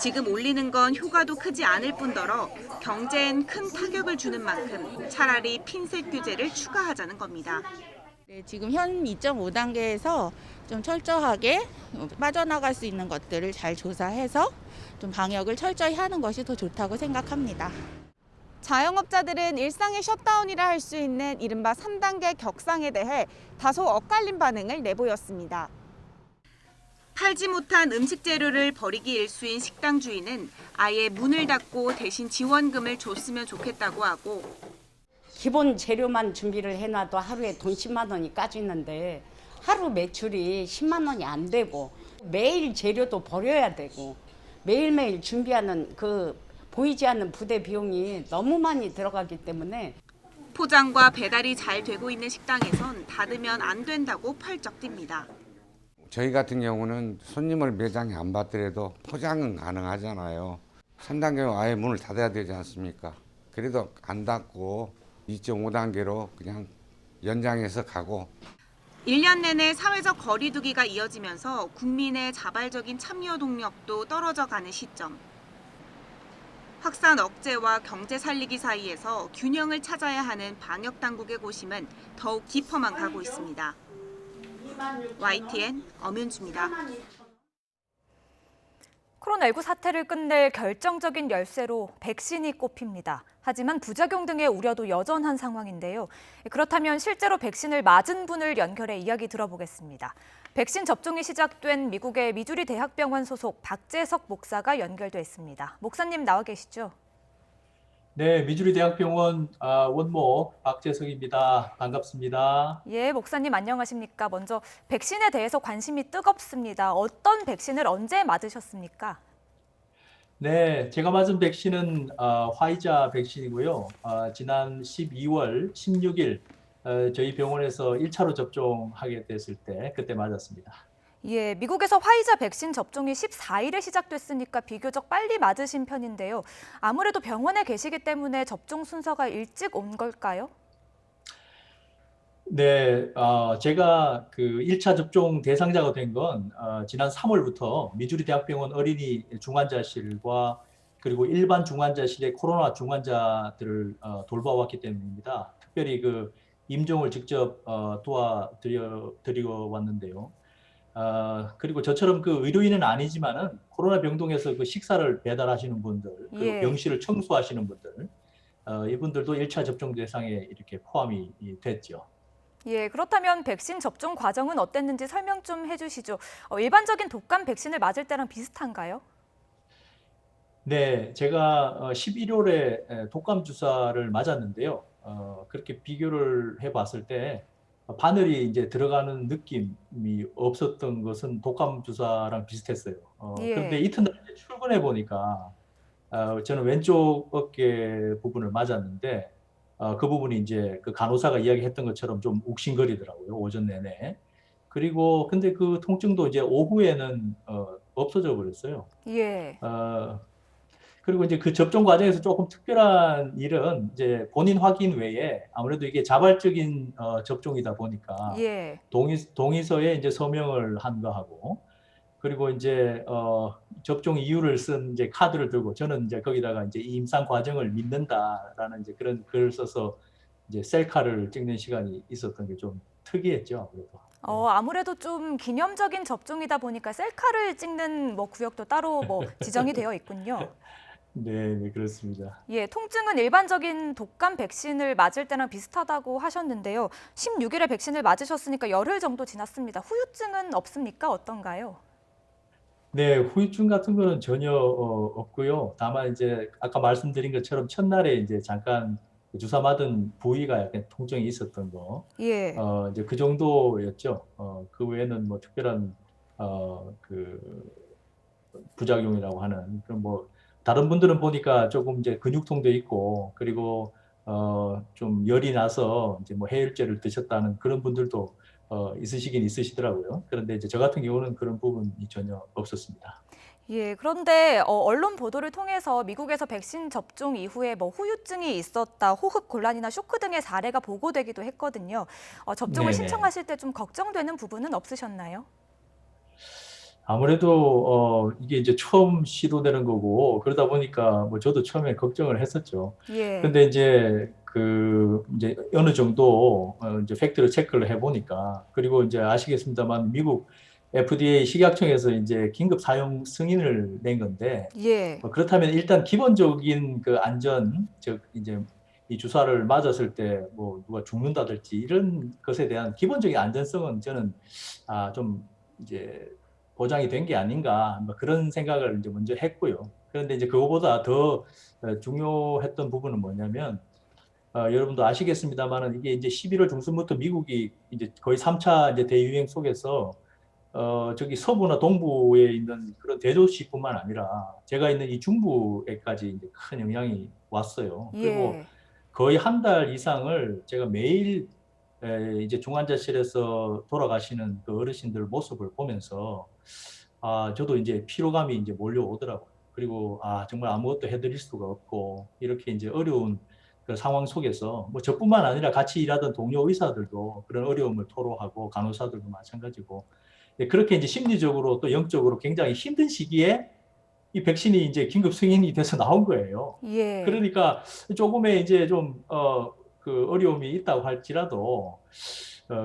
지금 올리는 건 효과도 크지 않을 뿐더러 경제엔 큰 타격을 주는 만큼 차라리 핀셋 규제를 추가하자는 겁니다. 네, 지금 현 2.5단계에서 좀 철저하게 빠져나갈 수 있는 것들을 잘 조사해서 좀 방역을 철저히 하는 것이 더 좋다고 생각합니다. 자영업자들은 일상의 셧다운이라 할 수 있는 이른바 3단계 격상에 대해 다소 엇갈린 반응을 내보였습니다. 팔지 못한 음식 재료를 버리기 일쑤인 식당 주인은 아예 문을 닫고 대신 지원금을 줬으면 좋겠다고 하고 기본 재료만 준비를 해놔도 하루에 돈 10만 원이 까지는데 하루 매출이 10만 원이 안 되고 매일 재료도 버려야 되고 매일매일 준비하는 보이지 않는 부대 비용이 너무 많이 들어가기 때문에 포장과 배달이 잘 되고 있는 식당에선 닫으면 안 된다고 펄쩍 뜁니다. 저희 같은 경우는 손님을 매장에 안 받더라도 포장은 가능하잖아요. 3단계로 아예 문을 닫아야 되지 않습니까? 그래도 안 닫고 2.5단계로 그냥 연장해서 가고. 1년 내내 사회적 거리 두기가 이어지면서 국민의 자발적인 참여 동력도 떨어져 가는 시점. 확산 억제와 경제 살리기 사이에서 균형을 찾아야 하는 방역 당국의 고심은 더욱 깊어만 가고 있습니다. YTN 엄윤주입니다. 코로나19 사태를 끝낼 결정적인 열쇠로 백신이 꼽힙니다. 하지만 부작용 등의 우려도 여전한 상황인데요. 그렇다면 실제로 백신을 맞은 분을 연결해 이야기 들어보겠습니다. 백신 접종이 시작된 미국의 미주리 대학병원 소속 박재석 목사가 연결돼 있습니다. 목사님 나와 계시죠? 네, 미주리 대학병원 원모 박재석입니다. 반갑습니다. 예, 목사님 안녕하십니까? 먼저 백신에 대해서 관심이 뜨겁습니다. 어떤 백신을 언제 맞으셨습니까? 네, 제가 맞은 백신은 화이자 백신이고요. 지난 12월 16일 저희 병원에서 1차로 접종하게 됐을 때 그때 맞았습니다. 예, 미국에서 화이자 백신 접종이 14일에 시작됐으니까 비교적 빨리 맞으신 편인데요. 아무래도 병원에 계시기 때문에 접종 순서가 일찍 온 걸까요? 네, 제가 그 1차 접종 대상자가 된 건 지난 3월부터 미주리 대학병원 어린이 중환자실과 그리고 일반 중환자실의 코로나 중환자들을 돌봐왔기 때문입니다. 특별히 그 임종을 직접 도와드리고 왔는데요. 그리고 저처럼 그 의료인은 아니지만은 코로나 병동에서 그 식사를 배달하시는 분들, 그리고 예. 병실을 청소하시는 분들, 이분들도 1차 접종 대상에 이렇게 포함이 됐죠. 예, 그렇다면 백신 접종 과정은 어땠는지 설명 좀 해주시죠. 일반적인 독감 백신을 맞을 때랑 비슷한가요? 네, 제가 11월에 독감 주사를 맞았는데요. 그렇게 비교를 해봤을 때 바늘이 이제 들어가는 느낌이 없었던 것은 독감 주사랑 비슷했어요. 예. 그런데 이튿날 이제 출근해 보니까 저는 왼쪽 어깨 부분을 맞았는데 그 부분이 이제 그 간호사가 이야기했던 것처럼 좀 욱신거리더라고요, 오전 내내. 그리고 근데 그 통증도 이제 오후에는 없어져 버렸어요. 예. 그리고 이제 그 접종 과정에서 조금 특별한 일은 이제 본인 확인 외에 아무래도 이게 자발적인 접종이다 보니까 예. 동의서에 이제 서명을 한 거하고 그리고 이제 접종 이유를 쓴 이제 카드를 들고 저는 이제 거기다가 이제 임상 과정을 믿는다라는 이제 그런 글을 써서 이제 셀카를 찍는 시간이 있었던 게 좀 특이했죠, 아무래도. 아무래도 좀 기념적인 접종이다 보니까 셀카를 찍는 구역도 따로 지정이 되어 있군요. 네, 그렇습니다. 예, 통증은 일반적인 독감 백신을 맞을 때랑 비슷하다고 하셨는데요. 16일에 백신을 맞으셨으니까 열흘 정도 지났습니다. 후유증은 없습니까? 어떤가요? 네, 후유증 같은 거는 전혀 없고요. 다만 이제 아까 말씀드린 것처럼 첫날에 이제 잠깐 주사 맞은 부위가 약간 통증이 있었던 거, 예. 이제 그 정도였죠. 그 외에는 뭐 특별한 그 부작용이라고 하는 그런 다른 분들은 보니까 조금 이제 근육통도 있고 그리고 좀 열이 나서 이제 해열제를 드셨다는 그런 분들도 있으시긴 있으시더라고요. 그런데 이제 저 같은 경우는 그런 부분이 전혀 없었습니다. 예, 그런데 언론 보도를 통해서 미국에서 백신 접종 이후에 후유증이 있었다, 호흡 곤란이나 쇼크 등의 사례가 보고되기도 했거든요. 접종을 네네. 신청하실 때 좀 걱정되는 부분은 없으셨나요? 아무래도 이게 이제 처음 시도되는 거고 그러다 보니까 저도 처음에 걱정을 했었죠. 예. 근데 이제 이제 어느 정도 이제 팩트를 체크를 해보니까 그리고 이제 아시겠습니다만 미국 FDA 식약청에서 이제 긴급 사용 승인을 낸 건데 예. 그렇다면 일단 기본적인 그 안전, 즉 이제 이 주사를 맞았을 때 누가 죽는다든지 이런 것에 대한 기본적인 안전성은 저는 좀 이제 보장이 된 게 아닌가 그런 생각을 이제 먼저 했고요. 그런데 이제 그거보다 더 중요했던 부분은 뭐냐면 여러분도 아시겠습니다만은 이게 이제 11월 중순부터 미국이 이제 거의 3차 이제 대유행 속에서 저기 서부나 동부에 있는 그런 대도시뿐만 아니라 제가 있는 이 중부에까지 이제 큰 영향이 왔어요. 그리고 예. 거의 한 달 이상을 제가 매일 이제 중환자실에서 돌아가시는 그 어르신들 모습을 보면서 저도 이제 피로감이 이제 몰려오더라고요. 그리고 정말 아무것도 해드릴 수가 없고 이렇게 이제 어려운 그 상황 속에서 뭐 저뿐만 아니라 같이 일하던 동료 의사들도 그런 어려움을 토로하고 간호사들도 마찬가지고 그렇게 이제 심리적으로 또 영적으로 굉장히 힘든 시기에 이 백신이 이제 긴급 승인이 돼서 나온 거예요. 예. 그러니까 조금의 이제 좀 그 어려움이 있다고 할지라도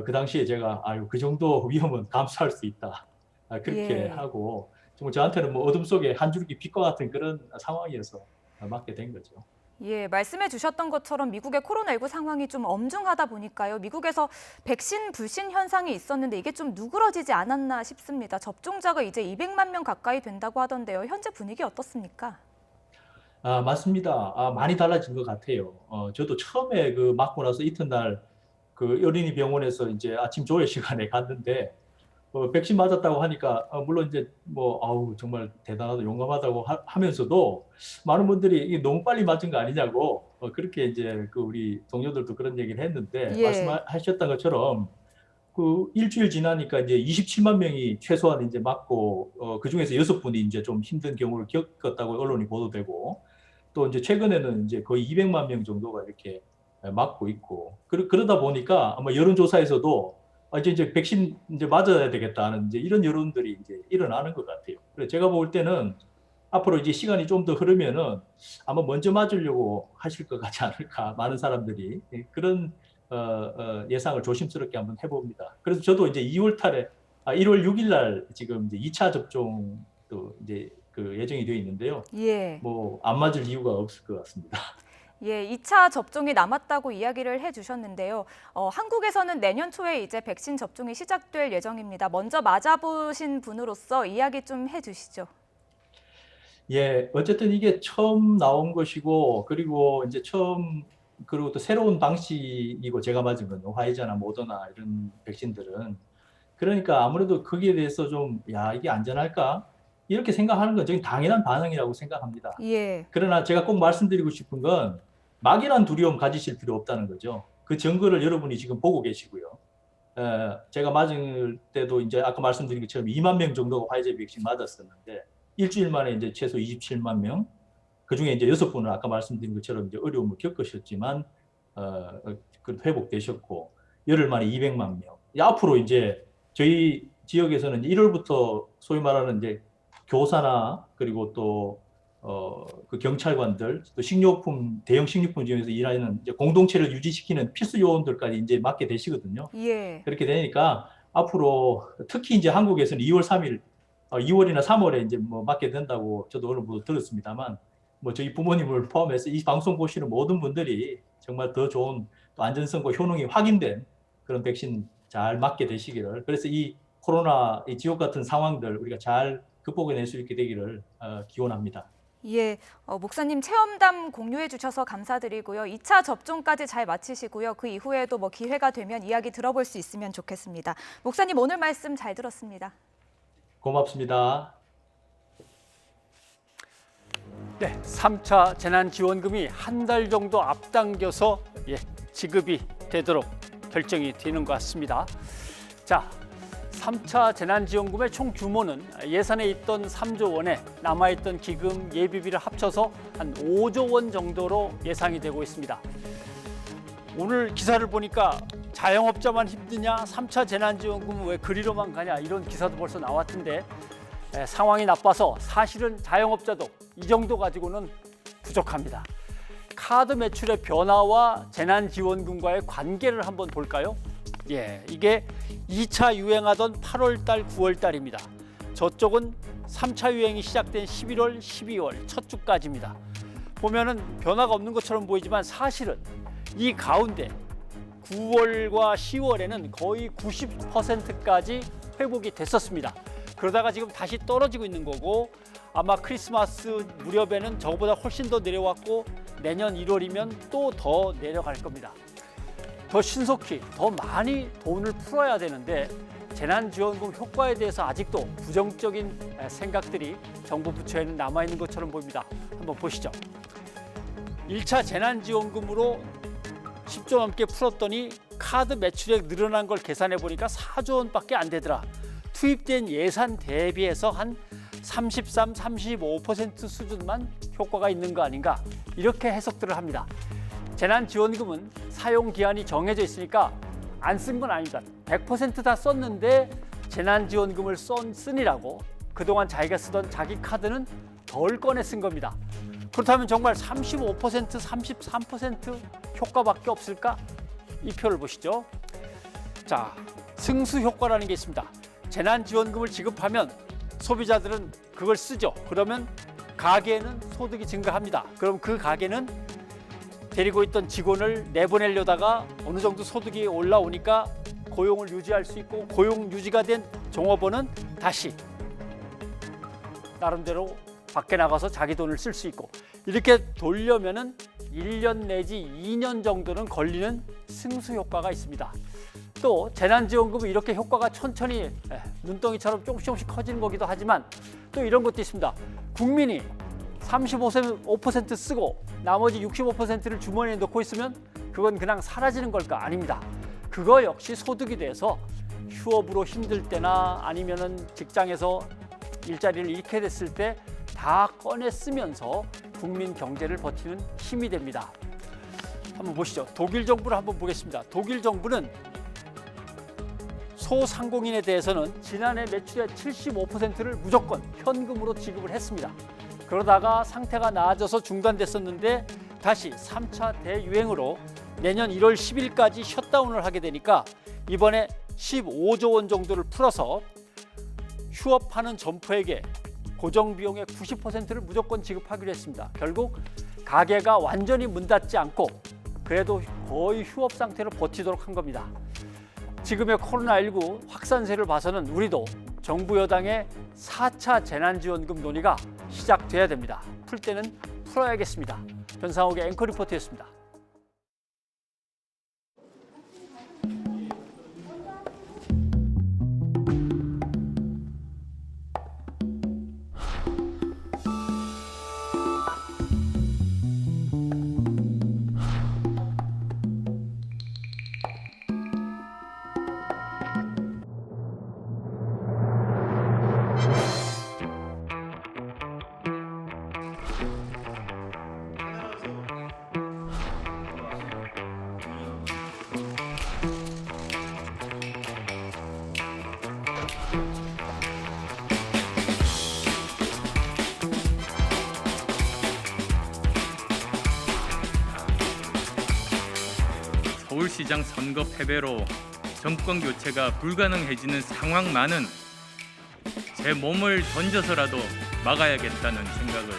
그 당시에 제가 아유 그 정도 위험은 감수할 수 있다 그렇게 예. 하고 정말 저한테는 뭐 어둠 속에 한 줄기 빛과 같은 그런 상황이어서 맞게 된 거죠. 예, 말씀해 주셨던 것처럼 미국의 코로나19 상황이 좀 엄중하다 보니까요. 미국에서 백신 불신 현상이 있었는데 이게 좀 누그러지지 않았나 싶습니다. 접종자가 이제 200만 명 가까이 된다고 하던데요. 현재 분위기 어떻습니까? 맞습니다. 많이 달라진 것 같아요. 저도 처음에 그 맞고 나서 이튿날 그 어린이 병원에서 이제 아침 조회 시간에 갔는데 백신 맞았다고 하니까 물론 이제 뭐 아우 정말 대단하다 용감하다고 하면서도 많은 분들이 이게 너무 빨리 맞은 거 아니냐고 그렇게 이제 그 우리 동료들도 그런 얘기를 했는데 예. 말씀하셨던 것처럼 그 일주일 지나니까 이제 27만 명이 최소한 이제 맞고 그 중에서 6분이 이제 좀 힘든 경우를 겪었다고 언론이 보도되고 또 이제 최근에는 이제 거의 200만 명 정도가 이렇게 맞고 있고 그러다 보니까 아마 여론조사에서도 이제 백신 이제 맞아야 되겠다는 이제 이런 여론들이 이제 일어나는 것 같아요. 그래서 제가 볼 때는 앞으로 이제 시간이 좀 더 흐르면은 아마 먼저 맞으려고 하실 것 같지 않을까 많은 사람들이 그런 예상을 조심스럽게 한번 해봅니다. 그래서 저도 이제 1월 6일 날 지금 이제 2차 접종도 이제 그 예정이 되어 있는데요. 예. 뭐 안 맞을 이유가 없을 것 같습니다. 예, 2차 접종이 남았다고 이야기를 해주셨는데요. 한국에서는 내년 초에 이제 백신 접종이 시작될 예정입니다. 먼저 맞아보신 분으로서 이야기 좀 해주시죠. 예, 어쨌든 이게 처음 나온 것이고 그리고 이제 그리고 또 새로운 방식이고 제가 맞은 건 화이자나 모더나 이런 백신들은 그러니까 아무래도 거기에 대해서 좀 이게 안전할까? 이렇게 생각하는 건 저는 당연한 반응이라고 생각합니다. 예. 그러나 제가 꼭 말씀드리고 싶은 건 막연한 두려움 가지실 필요 없다는 거죠. 그 증거를 여러분이 지금 보고 계시고요. 제가 맞을 때도 이제 아까 말씀드린 것처럼 2만 명 정도가 화이자 백신 맞았었는데 일주일 만에 이제 최소 27만 명, 그 중에 이제 6분은 아까 말씀드린 것처럼 이제 어려움을 겪으셨지만 회복되셨고 열흘 만에 200만 명. 앞으로 이제 저희 지역에서는 1월부터 소위 말하는 이제 교사나 그리고 또 그 경찰관들 또 대형 식료품점에서 일하는 이제 공동체를 유지시키는 필수 요원들까지 이제 맡게 되시거든요. 예. 그렇게 되니까 앞으로 특히 이제 한국에서는 2월 3일, 2월이나 3월에 이제 뭐 맡게 된다고 저도 오늘 보도 들었습니다만 뭐 저희 부모님을 포함해서 이 방송 보시는 모든 분들이 정말 더 좋은 또 안전성과 효능이 확인된 그런 백신 잘 맞게 되시기를 그래서 이 코로나 이 지옥 같은 상황들 우리가 잘 극복해낼 수 있게 되기를 기원합니다. 예, 목사님 체험담 공유해 주셔서 감사드리고요. 2차 접종까지 잘 마치시고요. 그 이후에도 뭐 기회가 되면 이야기 들어볼 수 있으면 좋겠습니다. 목사님 오늘 말씀 잘 들었습니다. 고맙습니다. 네, 3차 재난지원금이 한 달 정도 앞당겨서 지급이 되도록 결정이 되는 것 같습니다. 자, 3차 재난지원금의 총 규모는 예산에 있던 3조 원에 남아있던 기금 예비비를 합쳐서 한 5조 원 정도로 예상이 되고 있습니다. 오늘 기사를 보니까 자영업자만 힘드냐, 3차 재난지원금은 왜 그리로만 가냐 이런 기사도 벌써 나왔던데 상황이 나빠서 사실은 자영업자도 이 정도 가지고는 부족합니다. 카드 매출의 변화와 재난지원금과의 관계를 한번 볼까요? 이게 2차 유행하던 8월 달, 9월 달입니다. 저쪽은 3차 유행이 시작된 11월, 12월 첫 주까지입니다. 보면은 변화가 없는 것처럼 보이지만 사실은 이 가운데 9월과 10월에는 거의 90%까지 회복이 됐었습니다. 그러다가 지금 다시 떨어지고 있는 거고 아마 크리스마스 무렵에는 저보다 훨씬 더 내려왔고 내년 1월이면 또 더 내려갈 겁니다. 더 신속히, 더 많이 돈을 풀어야 되는데 재난지원금 효과에 대해서 아직도 부정적인 생각들이 정부 부처에는 남아있는 것처럼 보입니다. 한번 보시죠. 1차 재난지원금으로 10조 넘게 풀었더니 카드 매출액 늘어난 걸 계산해 보니까 4조 원밖에 안 되더라. 투입된 예산 대비해서 한 33, 35% 수준만 효과가 있는 거 아닌가 이렇게 해석들을 합니다. 재난지원금은 사용기한이 정해져 있으니까 안 쓴 건 아닙니다. 100% 다 썼는데 재난지원금을 쓰니라고 그동안 자기가 쓰던 자기 카드는 덜 꺼내 쓴 겁니다. 그렇다면 정말 35%, 33% 효과밖에 없을까? 이 표를 보시죠. 자, 승수 효과라는 게 있습니다. 재난지원금을 지급하면 소비자들은 그걸 쓰죠. 그러면 가게는 소득이 증가합니다. 그럼 그 가게는 데리고 있던 직원을 내보내려다가 어느 정도 소득이 올라오니까 고용을 유지할 수 있고, 고용 유지가 된 종업원은 다시 나름대로 밖에 나가서 자기 돈을 쓸 수 있고, 이렇게 돌려면은 1년 내지 2년 정도는 걸리는 승수 효과가 있습니다. 또 재난지원금은 이렇게 효과가 천천히 눈덩이처럼 조금씩 커지는 거기도 하지만 또 이런 것도 있습니다. 국민이 35% 쓰고 나머지 65%를 주머니에 넣고 있으면 그건 그냥 사라지는 걸까? 아닙니다. 그거 역시 소득이 돼서 휴업으로 힘들 때나 아니면은 직장에서 일자리를 잃게 됐을 때 다 꺼내 쓰면서 국민 경제를 버티는 힘이 됩니다. 한번 보시죠. 독일 정부를 한번 보겠습니다. 독일 정부는 소상공인에 대해서는 지난해 매출의 75%를 무조건 현금으로 지급을 했습니다. 그러다가 상태가 나아져서 중단됐었는데 다시 3차 대유행으로 내년 1월 10일까지 셧다운을 하게 되니까 이번에 15조 원 정도를 풀어서 휴업하는 점포에게 고정비용의 90%를 무조건 지급하기로 했습니다. 결국 가게가 완전히 문 닫지 않고 그래도 거의 휴업 상태로 버티도록 한 겁니다. 지금의 코로나19 확산세를 봐서는 우리도 정부 여당의 4차 재난지원금 논의가 시작돼야 됩니다. 풀 때는 풀어야겠습니다. 변상욱의 앵커 리포트였습니다. 서울시장 선거 패배로 정권 교체가 불가능해지는 상황만은 제 몸을 던져서라도 막아야겠다는 생각을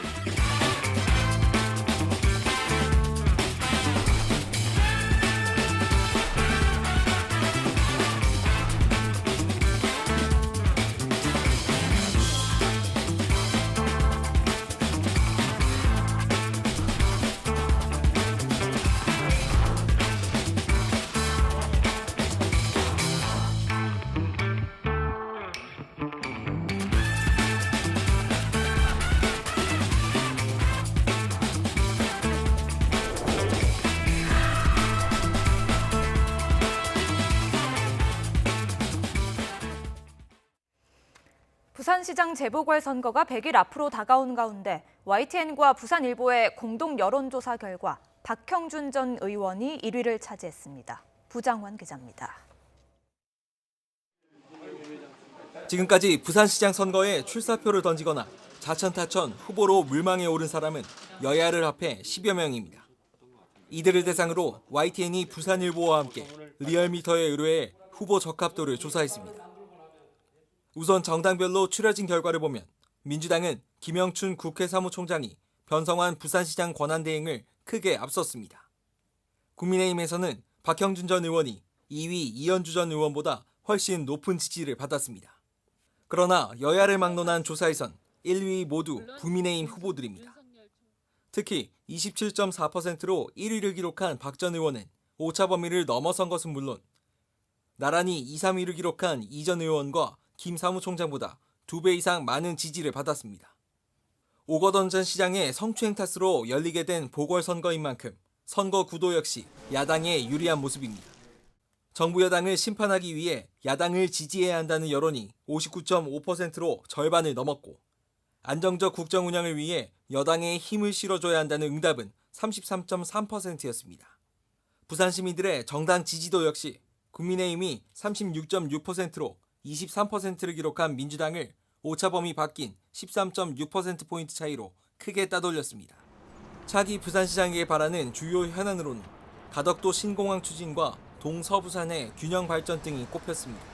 부산시장 재보궐선거가 100일 앞으로 다가온 가운데 YTN과 부산일보의 공동 여론조사 결과 박형준 전 의원이 1위를 차지했습니다. 부장원 기자입니다. 지금까지 부산시장 선거에 출사표를 던지거나 자천타천 후보로 물망에 오른 사람은 여야를 합해 10여 명입니다. 이들을 대상으로 YTN이 부산일보와 함께 리얼미터에 의뢰해 후보 적합도를 조사했습니다. 우선 정당별로 추려진 결과를 보면 민주당은 김영춘 국회 사무총장이 변성환 부산시장 권한대행을 크게 앞섰습니다. 국민의힘에서는 박형준 전 의원이 2위 이현주 전 의원보다 훨씬 높은 지지를 받았습니다. 그러나 여야를 막론한 조사에선 1위 모두 국민의힘 후보들입니다. 특히 27.4%로 1위를 기록한 박 전 의원은 오차 범위를 넘어선 것은 물론 나란히 2, 3위를 기록한 이 전 의원과 김 사무총장보다 2배 이상 많은 지지를 받았습니다. 오거돈 전 시장의 성추행 탓으로 열리게 된 보궐선거인 만큼 선거 구도 역시 야당에 유리한 모습입니다. 정부 여당을 심판하기 위해 야당을 지지해야 한다는 여론이 59.5%로 절반을 넘었고 안정적 국정 운영을 위해 여당에 힘을 실어줘야 한다는 응답은 33.3%였습니다. 부산 시민들의 정당 지지도 역시 국민의힘이 36.6%로 23%를 기록한 민주당을 오차 범위 바뀐 13.6%포인트 차이로 크게 따돌렸습니다. 차기 부산시장에게 바라는 주요 현안으로는 가덕도 신공항 추진과 동서부산의 균형 발전 등이 꼽혔습니다.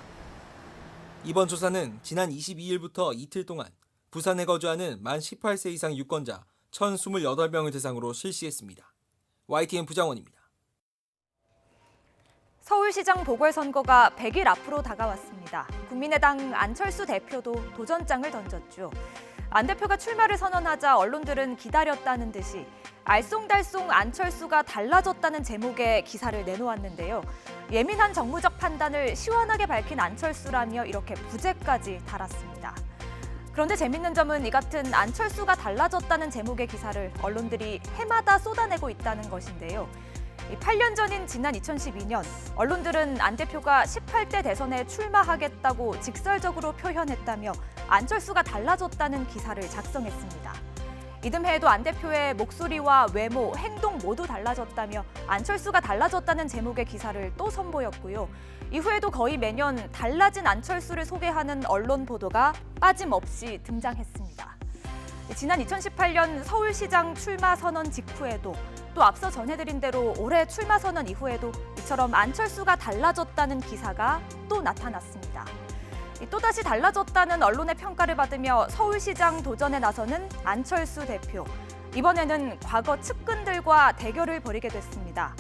이번 조사는 지난 22일부터 이틀 동안 부산에 거주하는 만 18세 이상 유권자 1,028명을 대상으로 실시했습니다. YTN 부장원입니다. 서울시장 보궐선거가 100일 앞으로 다가왔습니다. 국민의당 안철수 대표도 도전장을 던졌죠. 안 대표가 출마를 선언하자 언론들은 기다렸다는 듯이 알쏭달쏭 안철수가 달라졌다는 제목의 기사를 내놓았는데요. 예민한 정무적 판단을 시원하게 밝힌 안철수라며 이렇게 부제까지 달았습니다. 그런데 재밌는 점은 이 같은 안철수가 달라졌다는 제목의 기사를 언론들이 해마다 쏟아내고 있다는 것인데요. 8년 전인 지난 2012년 언론들은 안 대표가 18대 대선에 출마하겠다고 직설적으로 표현했다며 안철수가 달라졌다는 기사를 작성했습니다. 이듬해에도 안 대표의 목소리와 외모, 행동 모두 달라졌다며 안철수가 달라졌다는 제목의 기사를 또 선보였고요. 이후에도 거의 매년 달라진 안철수를 소개하는 언론 보도가 빠짐없이 등장했습니다. 지난 2018년 서울시장 출마 선언 직후에도 또 앞서 전해드린 대로 올해 출마 선언 이후에도 이처럼 안철수가 달라졌다는 기사가 또 나타났습니다. 또다시 달라졌다는 언론의 평가를 받으며 서울시장 도전에 나서는 안철수 대표. 이번에는 과거 측근들과 대결을 벌이게 됐습니다.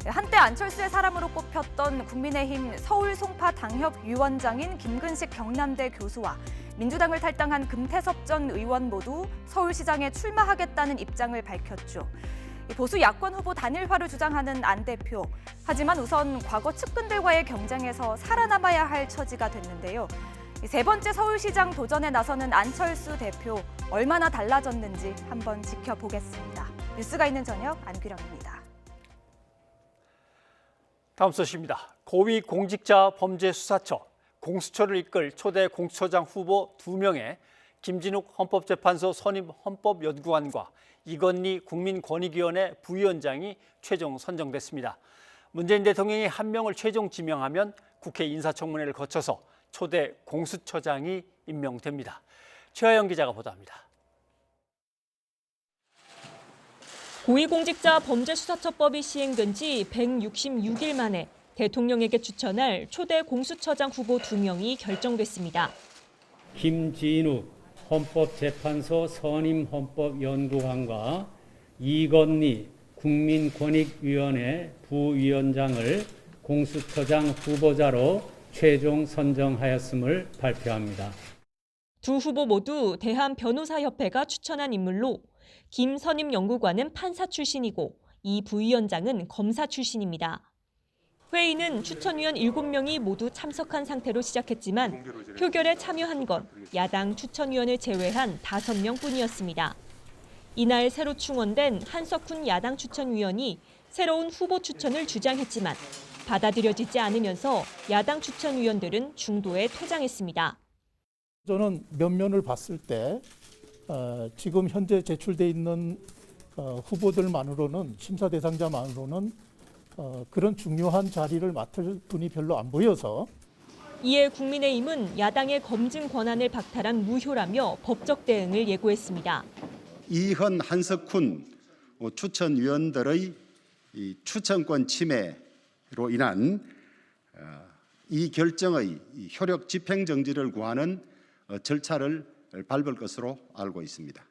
한때 안철수의 사람으로 꼽혔던 국민의힘 서울 송파 당협 위원장인 김근식 경남대 교수와 민주당을 탈당한 금태섭 전 의원 모두 서울시장에 출마하겠다는 입장을 밝혔죠. 보수 야권 후보 단일화를 주장하는 안 대표. 하지만 우선 과거 측근들과의 경쟁에서 살아남아야 할 처지가 됐는데요. 세 번째 서울시장 도전에 나서는 안철수 대표. 얼마나 달라졌는지 한번 지켜보겠습니다. 뉴스가 있는 저녁 안규령입니다. 다음 소식입니다. 고위공직자범죄수사처 공수처를 이끌 초대 공수처장 후보 2명에 김진욱 헌법재판소 선임 헌법연구관과 이건희 국민권익위원회 부위원장이 최종 선정됐습니다. 문재인 대통령이 한 명을 최종 지명하면 국회 인사청문회를 거쳐서 초대 공수처장이 임명됩니다. 최하영 기자가 보도합니다. 고위공직자범죄수사처법이 시행된 지 166일 만에 대통령에게 추천할 초대 공수처장 후보 2명이 결정됐습니다. 김진욱 헌법재판소 선임 헌법연구관과 이건희 국민권익위원회 부위원장을 공수처장 후보자로 최종 선정하였음을 발표합니다. 두 후보 모두 대한변호사협회가 추천한 인물로 김 선임 연구관은 판사 출신이고 이 부위원장은 검사 출신입니다. 회의는 추천위원 7명이 모두 참석한 상태로 시작했지만 표결에 참여한 건 야당 추천위원을 제외한 5명뿐이었습니다. 이날 새로 충원된 한석훈 야당 추천위원이 새로운 후보 추천을 주장했지만 받아들여지지 않으면서 야당 추천위원들은 중도에 퇴장했습니다. 저는 면면을 봤을 때 지금 현재 제출돼 있는 후보들만으로는 심사 대상자만으로는 그런 중요한 자리를 맡을 분이 별로 안 보여서 이에 국민의힘은 야당의 검증 권한을 박탈한 무효라며 법적 대응을 예고했습니다. 이현 한석훈 추천위원들의 추천권 침해로 인한 이 결정의 효력 집행 정지를 구하는 절차를 밟을 것으로 알고 있습니다.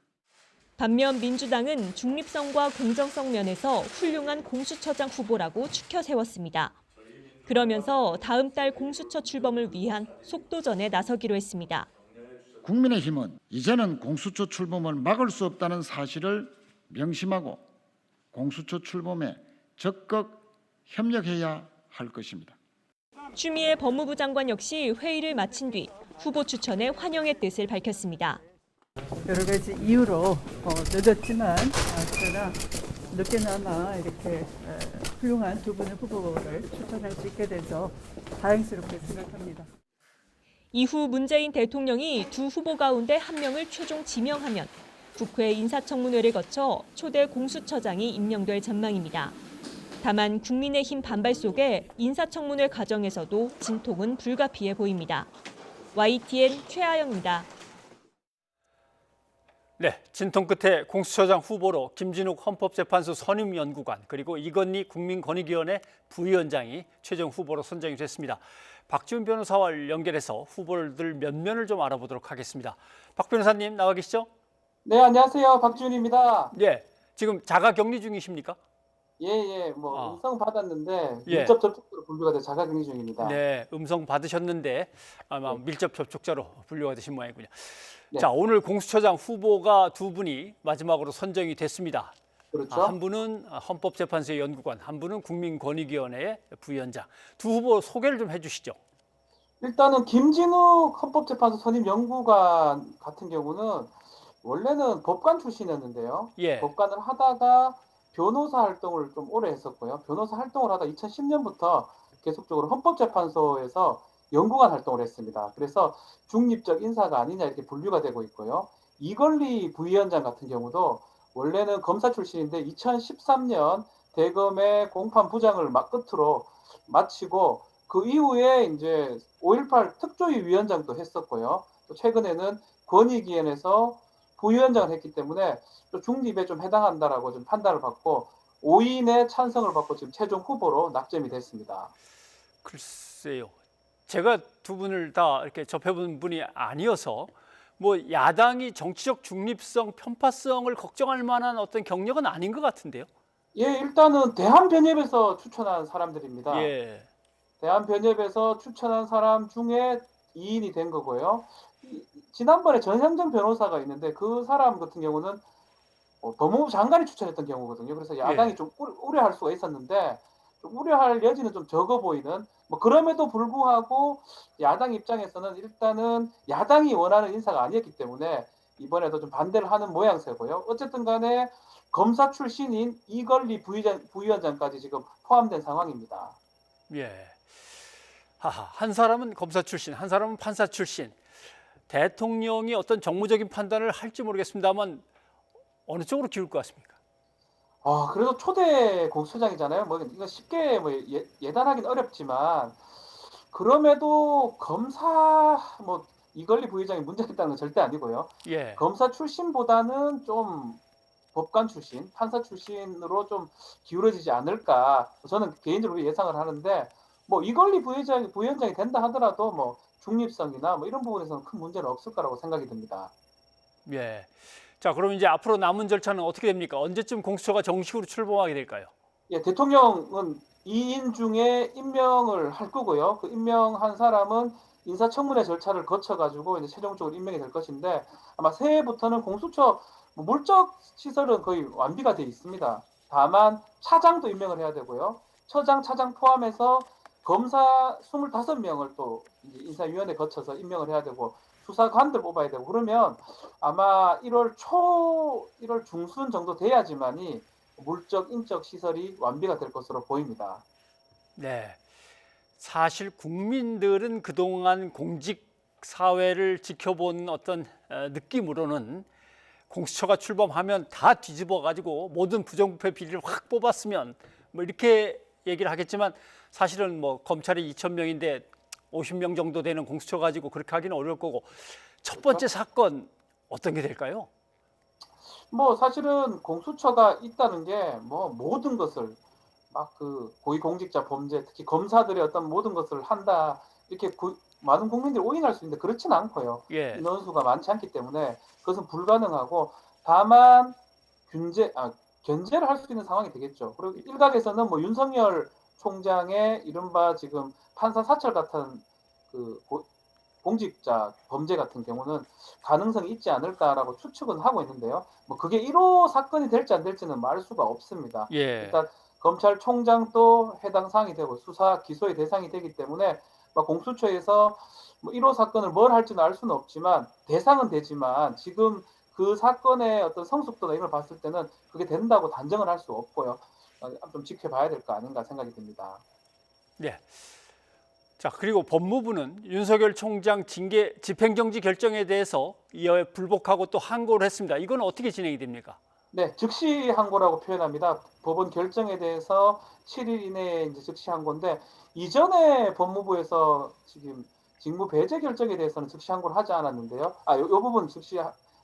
반면 민주당은 중립성과 공정성 면에서 훌륭한 공수처장 후보라고 추켜 세웠습니다. 그러면서 다음 달 공수처 출범을 위한 속도전에 나서기로 했습니다. 국민의힘은 이제는 공수처 출범을 막을 수 없다는 사실을 명심하고 공수처 출범에 적극 협력해야 할 것입니다. 추미애 법무부 장관 역시 회의를 마친 뒤 후보 추천에 환영의 뜻을 밝혔습니다. 여러 가지 이유로 늦었지만 그러나 늦게나마 이렇게 훌륭한 두 분의 후보를 추천할 수 있게 돼서 다행스럽게 생각합니다. 이후 문재인 대통령이 두 후보 가운데 한 명을 최종 지명하면 국회 인사청문회를 거쳐 초대 공수처장이 임명될 전망입니다. 다만 국민의힘 반발 속에 인사청문회 과정에서도 진통은 불가피해 보입니다. YTN 최아영입니다. 네, 진통 끝에 공수처장 후보로 김진욱 헌법재판소 선임연구관 그리고 이건희 국민권익위원회 부위원장이 최종 후보로 선정이 됐습니다. 박지훈 변호사와 연결해서 후보들 면면을 좀 알아보도록 하겠습니다. 박 변호사님 나와 계시죠? 네, 안녕하세요. 박지훈입니다. 예, 지금 자가격리 중이십니까? 예, 뭐 음성 받았는데 예. 밀접 접촉자로 분류가 돼 자가격리 중입니다. 네, 음성 받으셨는데 아마 밀접 접촉자로 분류가 되신 모양이군요. 네. 자, 오늘 공수처장 후보가 두 분이 마지막으로 선정이 됐습니다. 그렇죠. 한 분은 헌법재판소의 연구관, 한 분은 국민권익위원회의 부위원장. 두 후보 소개를 좀 해주시죠. 일단은 김진욱 헌법재판소 선임연구관 같은 경우는 원래는 법관 출신이었는데요. 예. 법관을 하다가 변호사 활동을 좀 오래 했었고요. 변호사 활동을 하다 2010년부터 계속적으로 헌법재판소에서 연구관 활동을 했습니다. 그래서 중립적 인사가 아니냐 이렇게 분류가 되고 있고요. 이건희 부위원장 같은 경우도 원래는 검사 출신인데 2013년 대검의 공판 부장을 끝으로 마치고 그 이후에 이제 5.18 특조위 위원장도 했었고요. 또 최근에는 권익위원회에서 부위원장을 했기 때문에 또 중립에 좀 해당한다라고 좀 판단을 받고 5인의 찬성을 받고 지금 최종 후보로 낙점이 됐습니다. 글쎄요. 제가 두 분을 다 이렇게 접해본 분이 아니어서 뭐 야당이 정치적 중립성, 편파성을 걱정할 만한 어떤 경력은 아닌 것 같은데요. 예, 일단은 대한변협에서 추천한 사람들입니다. 예. 대한변협에서 추천한 사람 중에 2인이 된 거고요. 지난번에 전향정 변호사가 있는데 그 사람 같은 경우는 법무부 장관이 추천했던 경우거든요. 그래서 야당이 좀 우려할 수가 있었는데 좀 우려할 여지는 좀 적어 보이는 뭐 그럼에도 불구하고 야당 입장에서는 일단은 야당이 원하는 인사가 아니었기 때문에 이번에도 좀 반대를 하는 모양새고요. 어쨌든 간에 검사 출신인 이건희 부위원장까지 지금 포함된 상황입니다. 예. 한 사람은 검사 출신, 한 사람은 판사 출신. 대통령이 어떤 정무적인 판단을 할지 모르겠습니다만 어느 쪽으로 기울 것 같습니까? 그래도 초대 공수처장이잖아요. 뭐 이거 쉽게 뭐 예단하기는 어렵지만 그럼에도 검사 뭐 이건희 부회장이 문제가 있다는 건 절대 아니고요. 예. 검사 출신보다는 좀 법관 출신, 판사 출신으로 좀 기울어지지 않을까. 저는 개인적으로 예상을 하는데 뭐 이건희 부위원장이 된다 하더라도 뭐 중립성이나 뭐 이런 부분에서는 큰 문제는 없을 거라고 생각이 듭니다. 예. 자, 그럼 이제 앞으로 남은 절차는 어떻게 됩니까? 언제쯤 공수처가 정식으로 출범하게 될까요? 예, 대통령은 2인 중에 임명을 할 거고요. 그 임명한 사람은 인사청문회 절차를 거쳐가지고 이제 최종적으로 임명이 될 것인데 아마 새해부터는 공수처 물적 시설은 거의 완비가 돼 있습니다. 다만 차장도 임명을 해야 되고요. 차장 포함해서 검사 25명을 또 인사위원회 거쳐서 임명을 해야 되고 수사관들 뽑아야 되고 그러면 아마 1월 초, 1월 중순 정도 돼야지만이 물적, 인적 시설이 완비가 될 것으로 보입니다. 네. 사실 국민들은 그동안 공직 사회를 지켜본 어떤 느낌으로는 공수처가 출범하면 다 뒤집어가지고 모든 부정부패 비리를 확 뽑았으면 뭐 이렇게 얘기를 하겠지만 사실은 뭐 검찰이 2,000명인데 50명 정도 되는 공수처 가지고 그렇게 하기는 어려울 거고 첫 번째 사건 어떤 게 될까요? 뭐 사실은 공수처가 있다는 게 뭐 모든 것을 막 그 고위공직자 범죄 특히 검사들의 어떤 모든 것을 한다 이렇게 많은 국민들이 오인할 수 있는데 그렇지는 않고요. 예. 인원수가 많지 않기 때문에 그것은 불가능하고 다만 견제를 할 수 있는 상황이 되겠죠. 그리고 일각에서는 뭐 윤석열 총장의 이른바 지금 판사 사찰 같은 그 공직자 범죄 같은 경우는 가능성이 있지 않을까라고 추측은 하고 있는데요. 뭐 그게 1호 사건이 될지 안 될지는 말 수가 없습니다. 예. 일단 검찰총장도 해당 사항이 되고 수사 기소의 대상이 되기 때문에 공수처에서 뭐 1호 사건을 뭘 할지는 알 수는 없지만 대상은 되지만 지금 그 사건의 어떤 성숙도나 이런 걸 봤을 때는 그게 된다고 단정을 할 수 없고요. 좀 지켜봐야 될 거 아닌가 생각이 듭니다. 네. 자, 그리고 법무부는 윤석열 총장 징계 집행정지 결정에 대해서 이에 불복하고 또 항고를 했습니다. 이건 어떻게 진행이 됩니까? 네, 즉시 항고라고 표현합니다. 법원 결정에 대해서 7일 이내에 이제 즉시 항고인데 이전에 법무부에서 지금 직무 배제 결정에 대해서는 즉시 항고를 하지 않았는데요. 요 부분 즉시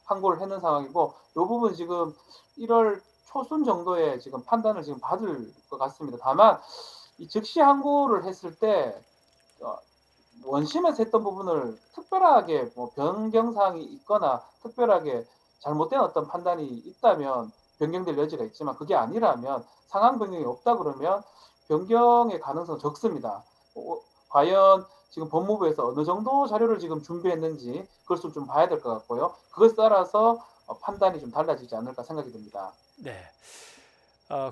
항고를 했는 상황이고 요 부분 지금 1월 초순 정도에 지금 판단을 지금 받을 것 같습니다. 다만 이 즉시 항고를 했을 때 원심에서 했던 부분을 특별하게 뭐 변경 사항이 있거나 특별하게 잘못된 어떤 판단이 있다면 변경될 여지가 있지만 그게 아니라면 상황 변경이 없다 그러면 변경의 가능성은 적습니다. 과연 지금 법무부에서 어느 정도 자료를 지금 준비했는지 그것을 좀 봐야 될 것 같고요. 그것에 따라서 판단이 좀 달라지지 않을까 생각이 듭니다. 네.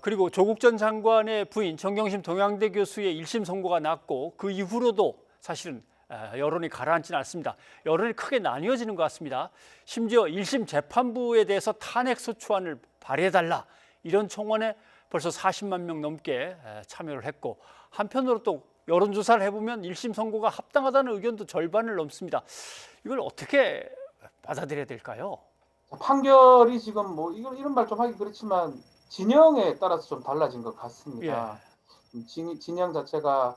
그리고 조국 전 장관의 부인 정경심 동양대 교수의 1심 선고가 났고 그 이후로도 사실은 여론이 가라앉지는 않습니다. 여론이 크게 나뉘어지는 것 같습니다. 심지어 1심 재판부에 대해서 탄핵소추안을 발의해달라 이런 청원에 벌써 40만 명 넘게 참여를 했고 한편으로 또 여론조사를 해보면 1심 선고가 합당하다는 의견도 절반을 넘습니다. 이걸 어떻게 받아들여야 될까요? 판결이 지금 뭐 이런 말 좀 하기 그렇지만 진영에 따라서 좀 달라진 것 같습니다. 진영 자체가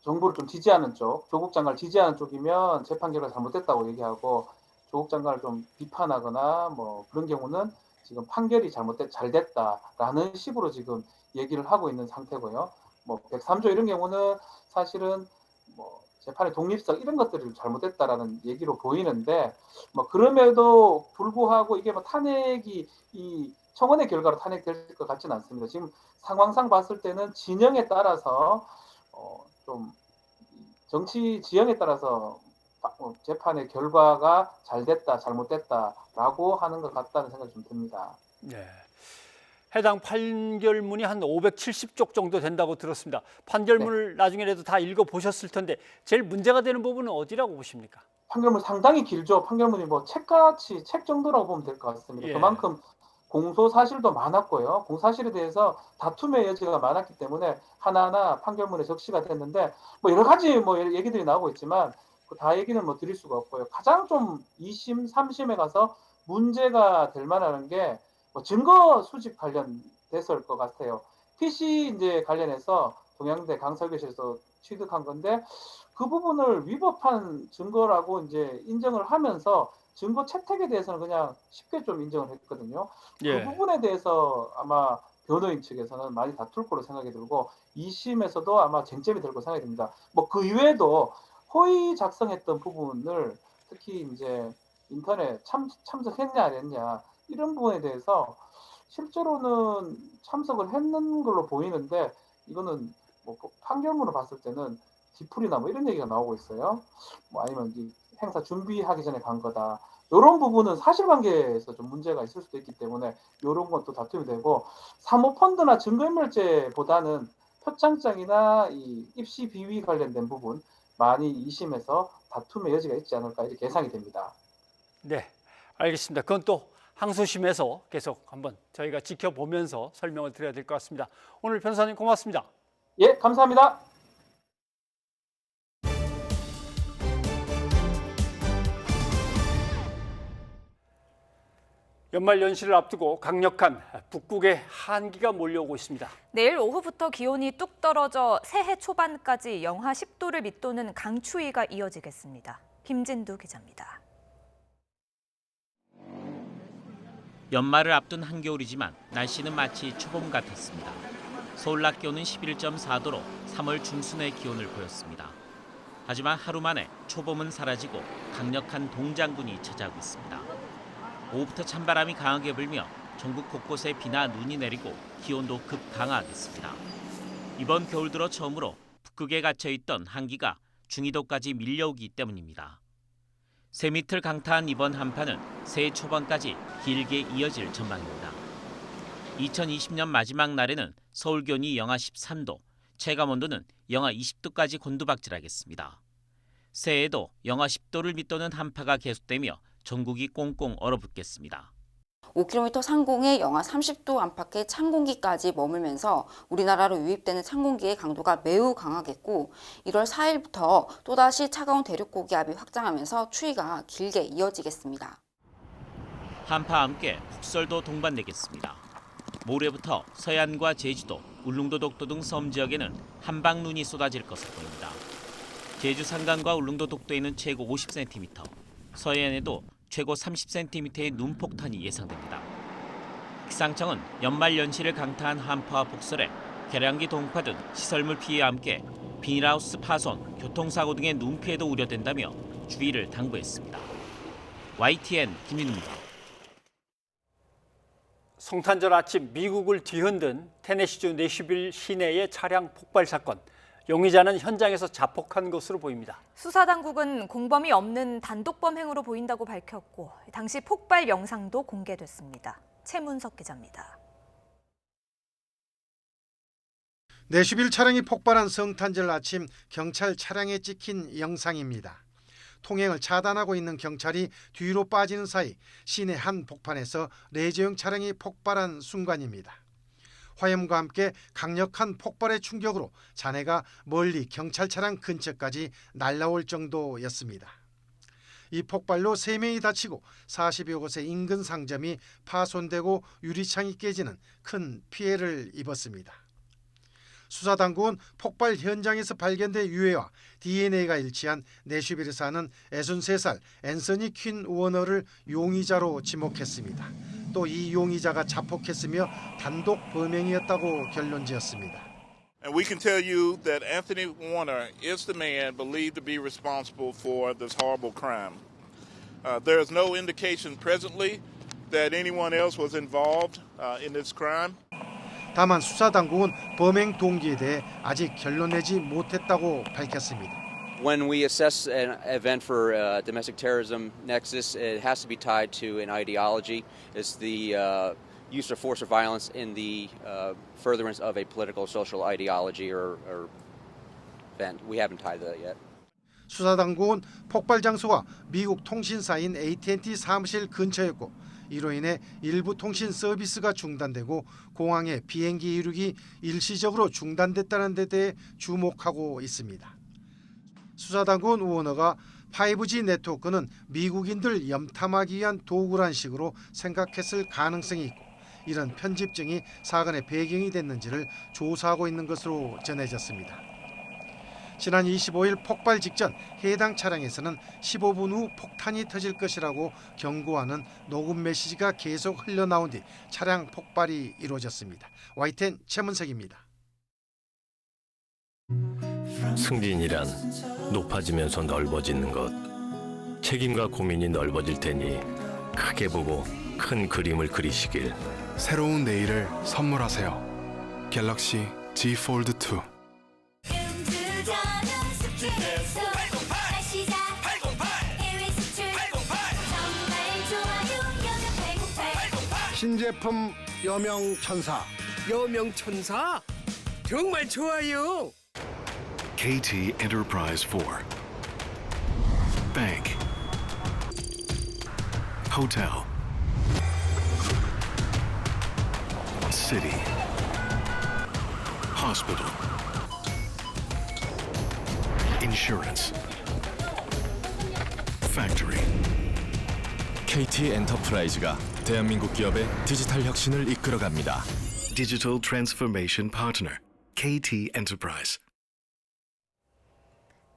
정부를 좀 지지하는 쪽, 조국 장관을 지지하는 쪽이면 재판 결과 잘못됐다고 얘기하고 조국 장관을 좀 비판하거나 뭐 그런 경우는 지금 판결이 잘 됐다라는 식으로 지금 얘기를 하고 있는 상태고요. 뭐 103조 이런 경우는 사실은 뭐 재판의 독립성 이런 것들이 잘못됐다라는 얘기로 보이는데 뭐 그럼에도 불구하고 이게 뭐 탄핵이 이 청원의 결과로 탄핵될 것 같지는 않습니다. 지금 상황상 봤을 때는 진영에 따라서 좀 정치 지형에 따라서 재판의 결과가 잘 됐다, 잘못됐다라고 하는 것 같다는 생각이 좀 듭니다. 네. 해당 판결문이 한 570쪽 정도 된다고 들었습니다. 판결문을 나중에라도 다 읽어보셨을 텐데 제일 문제가 되는 부분은 어디라고 보십니까? 판결문 상당히 길죠. 판결문이 뭐 책같이 책 정도라고 보면 될 것 같습니다. 그만큼 공소 사실도 많았고요. 공사실에 대해서 다툼의 여지가 많았기 때문에 하나하나 판결문에 적시가 됐는데 뭐 여러 가지 뭐 얘기들이 나오고 있지만 다 얘기는 뭐 드릴 수가 없고요. 가장 좀 2심, 3심에 가서 문제가 될 만한 게 뭐 증거 수집 관련돼서일 것 같아요. PC 이제 관련해서 동양대 강설교실에서 취득한 건데 그 부분을 위법한 증거라고 이제 인정을 하면서 증거 채택에 대해서는 그냥 쉽게 좀 인정을 했거든요. 그 부분에 대해서 아마 변호인 측에서는 많이 다툴 거로 생각이 들고 2심에서도 아마 쟁점이 될 거로 생각이 듭니다. 뭐 그 이외에도 허위 작성했던 부분을 특히 이제 인터넷 참석했냐 안 했냐 이런 부분에 대해서 실제로는 참석을 했는 걸로 보이는데 이거는 뭐 판결문을 봤을 때는 디풀이나 뭐 이런 얘기가 나오고 있어요. 뭐 아니면 이 행사 준비하기 전에 간 거다. 이런 부분은 사실관계에서 좀 문제가 있을 수도 있기 때문에 이런 건 또 다툼이 되고 사모펀드나 증거인멸죄보다는 표창장이나 이 입시 비위 관련된 부분 많이 2심에서 다툼의 여지가 있지 않을까 이렇게 예상이 됩니다. 네, 알겠습니다. 그건 또 항소심에서 계속 한번 저희가 지켜보면서 설명을 드려야 될 것 같습니다. 오늘 변호사님 고맙습니다. 예, 감사합니다. 연말 연시를 앞두고 강력한 북극의 한기가 몰려오고 있습니다. 내일 오후부터 기온이 뚝 떨어져 새해 초반까지 영하 10도를 밑도는 강추위가 이어지겠습니다. 김진두 기자입니다. 연말을 앞둔 한겨울이지만 날씨는 마치 초봄 같았습니다. 서울 낮 기온은 11.4도로 3월 중순의 기온을 보였습니다. 하지만 하루 만에 초봄은 사라지고 강력한 동장군이 찾아오고 있습니다. 오후부터 찬바람이 강하게 불며 전국 곳곳에 비나 눈이 내리고 기온도 급강하겠습니다. 이번 겨울 들어 처음으로 북극에 갇혀있던 한기가 중위도까지 밀려오기 때문입니다. 세미틀 강타한 이번 한파는 새해 초반까지 길게 이어질 전망입니다. 2020년 마지막 날에는 서울 기온이 영하 13도, 체감온도는 영하 20도까지 곤두박질하겠습니다. 새해에도 영하 10도를 밑도는 한파가 계속되며 전국이 꽁꽁 얼어붙겠습니다. 5km 상공에 영하 30도 안팎의 찬 공기까지 머물면서 우리나라로 유입되는 찬 공기의 강도가 매우 강하겠고 1월 4일부터 또다시 차가운 대륙 고기압이 확장하면서 추위가 길게 이어지겠습니다. 한파와 함께 폭설도 동반되겠습니다. 모레부터 서해안과 제주도, 울릉도, 독도 등 섬 지역에는 한방눈이 쏟아질 것으로 보입니다. 제주 산간과 울릉도, 독도에는 최고 50cm, 서해안에도 최고 30cm의 눈폭탄이 예상됩니다. 기상청은 연말 연시를 강타한 한파와 폭설에 계량기 동파 등 시설물 피해와 함께 비닐하우스 파손, 교통사고 등의 눈피해도 우려된다며 주의를 당부했습니다. YTN 김윤우입니다. 성탄절 아침 미국을 뒤흔든 테네시주 내슈빌 시내의 차량 폭발 사건. 용의자는 현장에서 자폭한 것으로 보입니다. 수사당국은 공범이 없는 단독범 행으로 보인다고 밝혔고 당시 폭발 영상도 공개됐습니다. 최문석 기자입니다. 내슈빌 차량이 폭발한 성탄절 아침 경찰 차량에 찍힌 영상입니다. 통행을 차단하고 있는 경찰이 뒤로 빠지는 사이 시내 한 복판에서 레저용 차량이 폭발한 순간입니다. 화염과 함께 강력한 폭발의 충격으로 잔해가 멀리 경찰 차량 근처까지 날아올 정도였습니다. 이 폭발로 3명이 다치고 40여 곳의 인근 상점이 파손되고 유리창이 깨지는 큰 피해를 입었습니다. 수사당국은 폭발 현장에서 발견된 유해와 DNA가 일치한 내슈빌에 사는 63살 앤서니 퀸 워너를 용의자로 지목했습니다. 또 이 용의자가 자폭했으며 단독 범행이었다고 결론지었습니다. And we can tell you that Anthony Warner is the man believed to be responsible for this horrible crime. There is no indication presently that anyone else was involved in this crime. 다만 수사당국은 범행 동기에 대해 아직 결론 내지 못했다고 밝혔습니다. When we assess an event for domestic terrorism nexus, it has to be tied to an ideology. It's the use of force or violence in the furtherance of a political, social ideology or event. We haven't tied that yet. 수사당국은 폭발 장소가 미국 통신사인 AT&T 사무실 근처였고 이로 인해 일부 통신 서비스가 중단되고 공항에 비행기 이륙이 일시적으로 중단됐다는 데 대해 주목하고 있습니다. 수사당국은 워너가 5G 네트워크는 미국인들 염탐하기 위한 도구란 식으로 생각했을 가능성이 있고 이런 편집증이 사건의 배경이 됐는지를 조사하고 있는 것으로 전해졌습니다. 지난 25일 폭발 직전 해당 차량에서는 15분 후 폭탄이 터질 것이라고 경고하는 녹음 메시지가 계속 흘러나온 뒤 차량 폭발이 이루어졌습니다. YTN 최문석입니다. 승진이란 높아지면서 넓어지는 것. 책임과 고민이 넓어질 테니 크게 보고 큰 그림을 그리시길. 새로운 내일을 선물하세요. 갤럭시 Z 폴드 2. 신제품 여명천사. 여명천사? 정말 좋아요. KT Enterprise 4. Bank. Hotel. City. Hospital. Insurance. Factory. KT 엔터프라이즈가 대한민국 기업의 디지털 혁신을 이끌어갑니다. Digital Transformation Partner. KT Enterprise.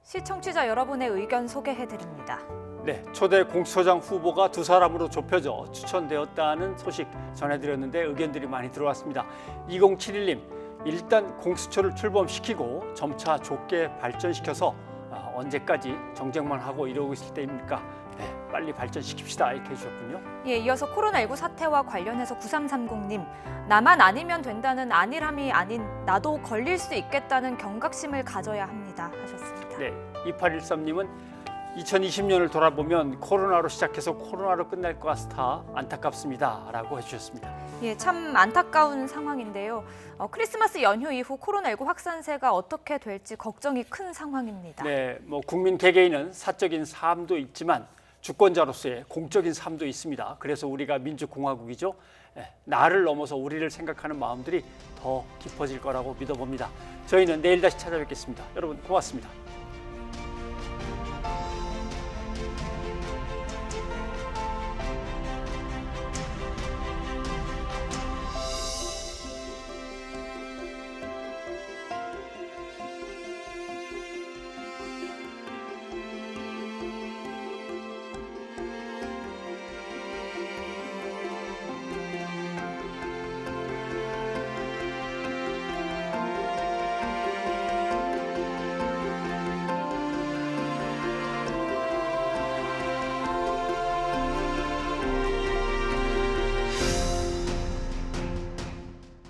시청취자 여러분의 의견 소개해드립니다. 네, 초대 공수처장 후보가 2사람으로 좁혀져 추천되었다는 소식 전해드렸는데 의견들이 많이 들어왔습니다. 2071님, 일단 공수처를 출범시키고 점차 좁게 발전시켜서 언제까지 정쟁만 하고 이러고 있을 때입니까? 네, 빨리 발전시킵시다 이렇게 해주셨군요. 예, 이어서 코로나19 사태와 관련해서 9330님, 나만 아니면 된다는 안일함이 아닌 나도 걸릴 수 있겠다는 경각심을 가져야 합니다 하셨습니다. 네, 2813님은 2020년을 돌아보면 코로나로 시작해서 코로나로 끝날 것 같아 안타깝습니다 라고 해주셨습니다. 예, 참 안타까운 상황인데요. 크리스마스 연휴 이후 코로나19 확산세가 어떻게 될지 걱정이 큰 상황입니다. 네, 국민 개개인은 사적인 삶도 있지만 주권자로서의 공적인 삶도 있습니다. 그래서 우리가 민주공화국이죠. 나를 넘어서 우리를 생각하는 마음들이 더 깊어질 거라고 믿어봅니다. 저희는 내일 다시 찾아뵙겠습니다. 여러분 고맙습니다.